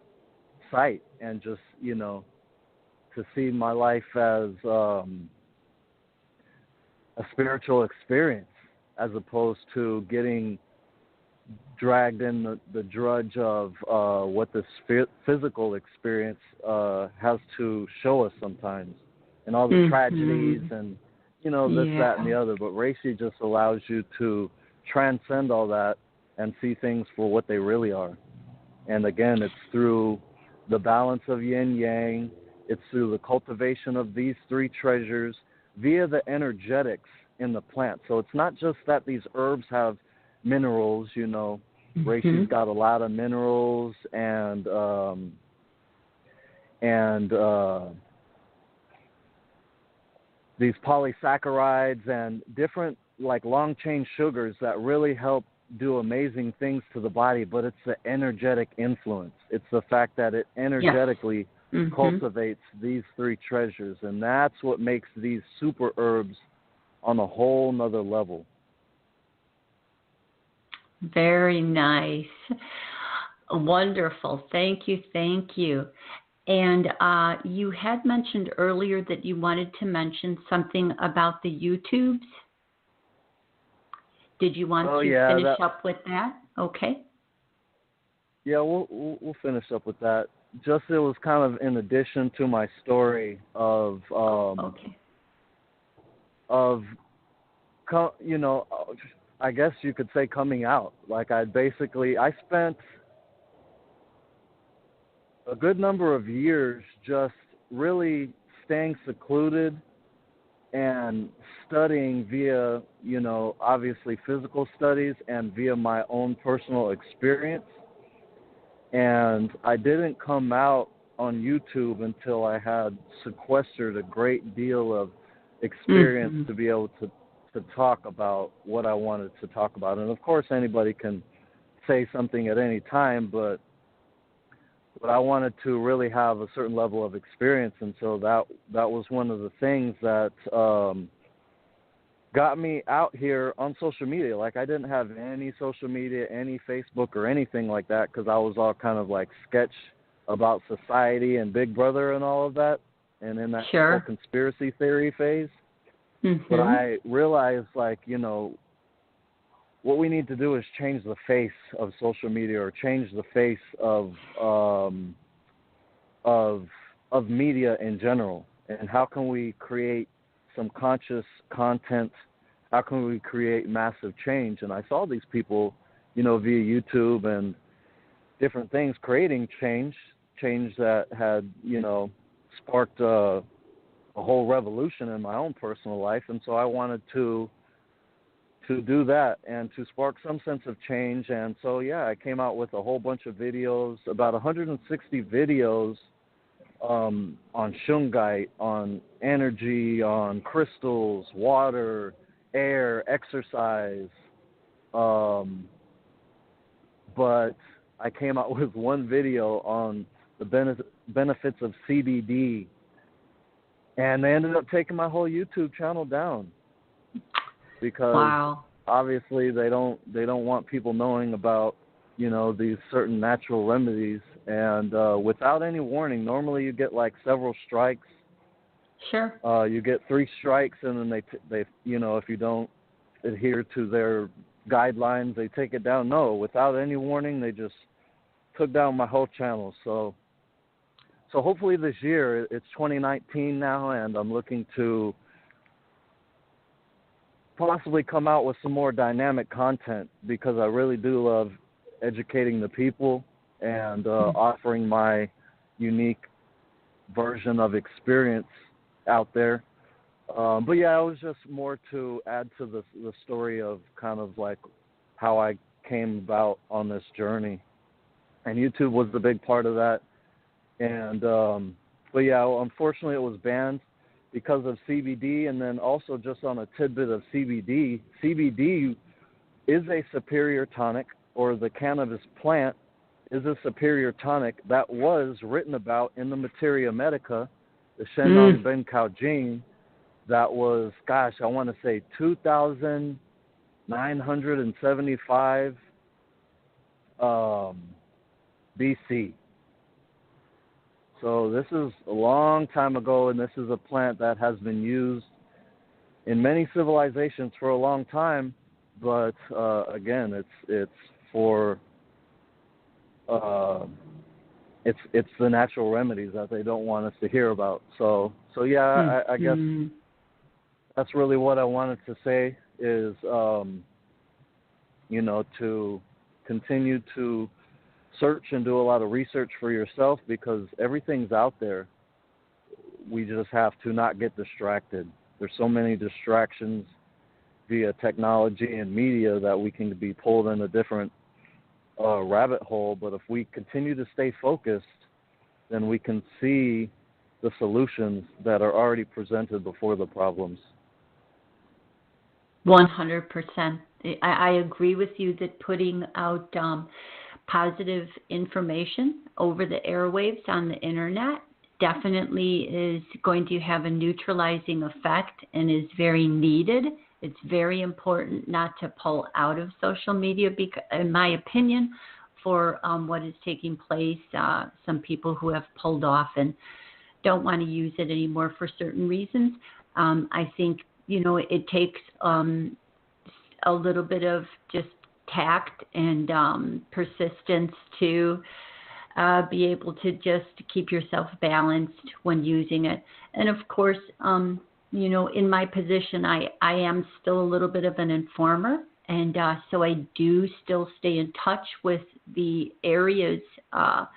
sight, and just, to see my life as a spiritual experience, as opposed to getting dragged in the drudge of what this physical experience has to show us sometimes, and all the tragedies and, this, that, and the other. But reishi just allows you to transcend all that and see things for what they really are. And again, it's through the balance of yin-yang. It's through the cultivation of these 3 treasures via the energetics in the plant. So it's not just that these herbs have minerals, Reishi's got a lot of minerals and these polysaccharides and different like long chain sugars that really help do amazing things to the body, but it's the energetic influence. It's the fact that it energetically cultivates these 3 treasures, and that's what makes these super herbs on a whole nother level. Very nice. Wonderful. Thank you. And you had mentioned earlier that you wanted to mention something about the YouTubes. Did you want to finish up with that? Okay. Yeah, we'll finish up with that. Just, it was kind of in addition to my story of I guess you could say coming out. Like I spent a good number of years just really staying secluded and studying via, obviously physical studies and via my own personal experience. And I didn't come out on YouTube until I had sequestered a great deal of experience to be able to talk about what I wanted to talk about. And of course anybody can say something at any time, but I wanted to really have a certain level of experience, and so that was one of the things that got me out here on social media. Like, I didn't have any social media, any Facebook or anything like that, because I was all kind of like sketch about society and Big Brother and all of that, and in that whole conspiracy theory phase. Mm-hmm. But I realized, like, you know, what we need to do is change the face of social media, or change the face of media in general. And how can we create some conscious content? How can we create massive change? And I saw these people, you know, via YouTube and different things, creating change that had, you know, sparked a whole revolution in my own personal life. And so I wanted to do that and to spark some sense of change. And so, yeah, I came out with a whole bunch of videos, about 160 videos on shungite, on energy, on crystals, water, air, exercise. But I came out with one video on the benefits of CBD, and they ended up taking my whole YouTube channel down. Because obviously they don't want people knowing about, you know, these certain natural remedies, and without any warning. Normally you get like several strikes. Sure. You get 3 strikes, and then they you know, if you don't adhere to their guidelines, they take it down. No, without any warning, they just took down my whole channel. So hopefully this year, it's 2019 now, and I'm looking to possibly come out with some more dynamic content, because I really do love educating the people and offering my unique version of experience out there. But yeah, it was just more to add to the story of kind of like how I came about on this journey. And YouTube was the big part of that. And but yeah, unfortunately it was banned because of CBD. And then also, just on a tidbit of CBD is a superior tonic, or the cannabis plant is a superior tonic that was written about in the Materia Medica, the Shenron Ben Kaojing. That was, gosh, I want to say 2,975 BC. So this is a long time ago, and this is a plant that has been used in many civilizations for a long time. But again, it's for it's the natural remedies that they don't want us to hear about. So yeah, I guess that's really what I wanted to say is, you know, to continue to search and do a lot of research for yourself, because everything's out there. We just have to not get distracted. There's so many distractions via technology and media that we can be pulled in a different rabbit hole. But if we continue to stay focused, then we can see the solutions that are already presented before the problems. 100%. I agree with you that putting out positive information over the airwaves on the internet definitely is going to have a neutralizing effect and is very needed. It's very important not to pull out of social media, because, in my opinion, for what is taking place. Some people who have pulled off and don't want to use it anymore for certain reasons. I think, you know, it takes a little bit of just tact and persistence to be able to just keep yourself balanced when using it. And of course, you know, in my position, I am still a little bit of an informer. And so I do still stay in touch with the areas as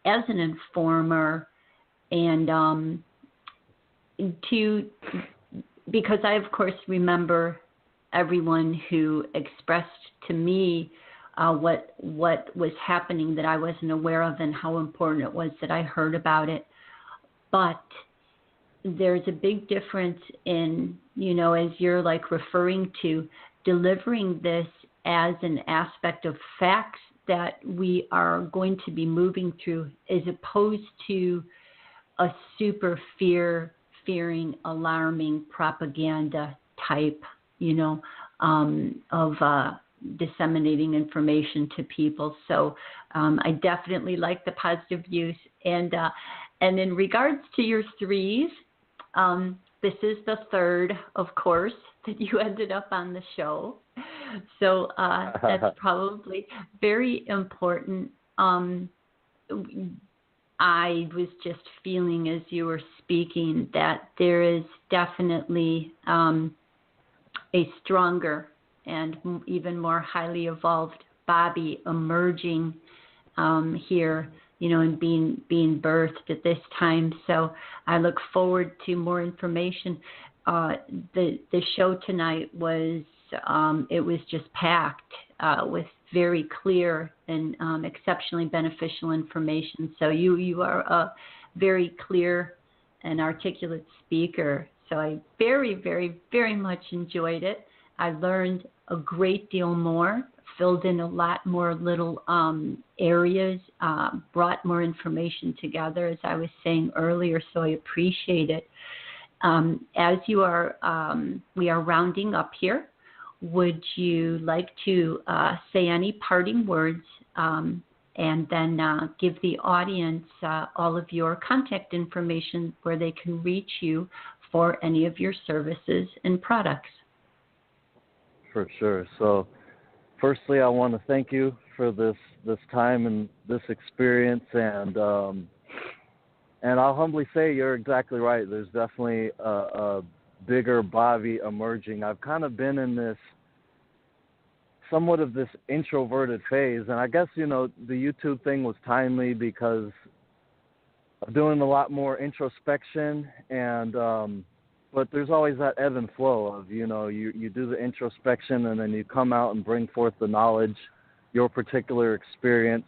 an informer, and because I, of course, remember everyone who expressed to me what was happening that I wasn't aware of, and how important it was that I heard about it. But there's a big difference in, you know, as you're like referring to, delivering this as an aspect of facts that we are going to be moving through, as opposed to a super fearing, alarming propaganda type, of disseminating information to people. So I definitely like the positive use. And in regards to your threes, this is the third, of course, that you ended up on the show. So that's probably very important. I was just feeling as you were speaking that there is definitely a stronger and even more highly evolved Bobby emerging here, and being birthed at this time. So I look forward to more information. The show tonight was it was just packed with very clear and exceptionally beneficial information. So you are a very clear and articulate speaker. So I very, very, very much enjoyed it. I learned a great deal more, filled in a lot more little areas, brought more information together, as I was saying earlier. So I appreciate it. As you are, we are rounding up here. Would you like to say any parting words and then give the audience all of your contact information where they can reach you for any of your services and products? For sure. So firstly, I want to thank you for this time and this experience. And I'll humbly say you're exactly right. There's definitely a bigger Bobby emerging. I've kind of been in this somewhat of this introverted phase, and I guess the YouTube thing was timely because I'm doing a lot more introspection, and but there's always that ebb and flow of you do the introspection and then you come out and bring forth the knowledge, your particular experience,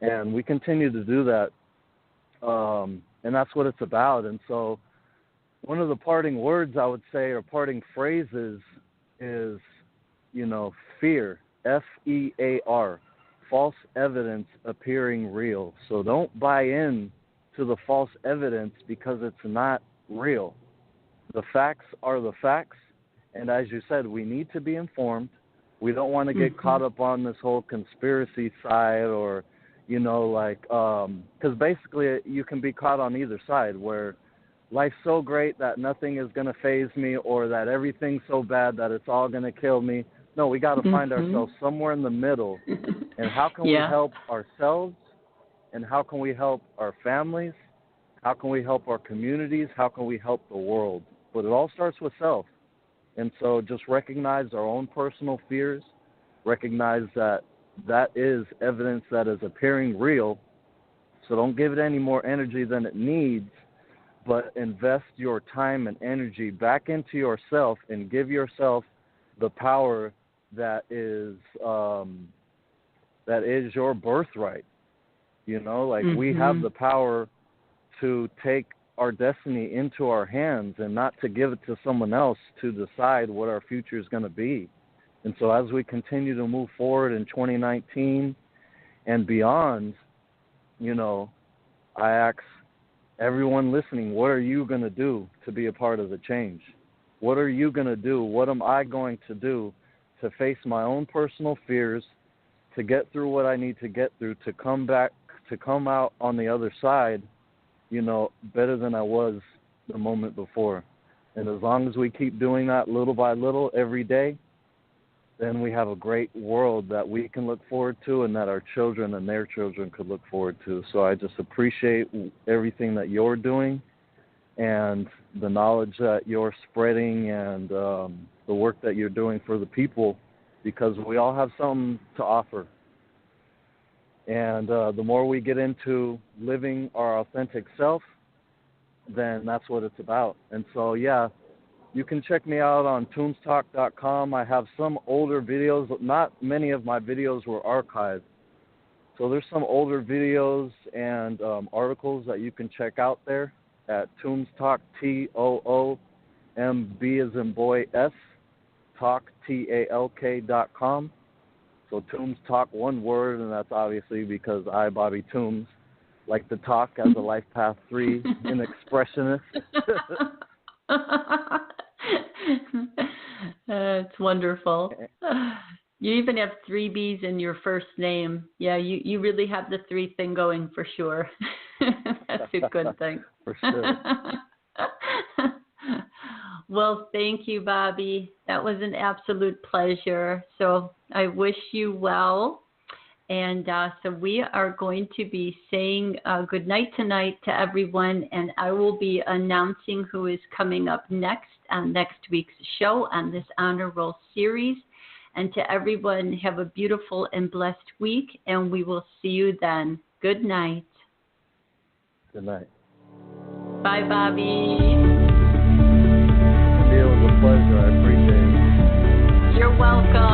and we continue to do that, and that's what it's about. And so one of the parting words I would say, or parting phrases, is fear, F-E-A-R, false evidence appearing real. So don't buy in to the false evidence because it's not real. The facts are the facts, and as you said, we need to be informed. We don't want to get caught up on this whole conspiracy side, or because basically you can be caught on either side, where life's so great that nothing is going to faze me, or that everything's so bad that it's all going to kill me. No, we got to find ourselves somewhere in the middle. And how can we help ourselves? And how can we help our families? How can we help our communities? How can we help the world? But it all starts with self. And so just recognize our own personal fears. Recognize that is evidence that is appearing real. So don't give it any more energy than it needs, but invest your time and energy back into yourself and give yourself the power that is your birthright. We have the power to take our destiny into our hands and not to give it to someone else to decide what our future is going to be. And so as we continue to move forward in 2019 and beyond, I ask everyone listening, what are you going to do to be a part of the change? What are you going to do? What am I going to do to face my own personal fears, to get through what I need to get through, to come out on the other side, better than I was the moment before? And as long as we keep doing that little by little every day, then we have a great world that we can look forward to and that our children and their children could look forward to. So I just appreciate everything that you're doing and the knowledge that you're spreading and the work that you're doing for the people, because we all have something to offer. And the more we get into living our authentic self, then that's what it's about. And so, you can check me out on tombstalk.com. I have some older videos. Not many of my videos were archived. So there's some older videos and articles that you can check out there at Toombs Talk, Toomb as in boy, S, talk, TALK.com. So Toombs Talk, one word, and that's obviously because I, Bobby Toombs, like to talk as a Life Path 3 an expressionist. It's wonderful. You even have 3 B's in your first name. Yeah, you really have the 3 thing going for sure. That's a good thing. For sure. Well, thank you, Bobby. That was an absolute pleasure. So I wish you well. And so we are going to be saying good night tonight to everyone. And I will be announcing who is coming up next on next week's show on this Honor Roll series. And to everyone, have a beautiful and blessed week. And we will see you then. Good night. Good night. Bye, Bobby. It was a pleasure. I appreciate it. You're welcome.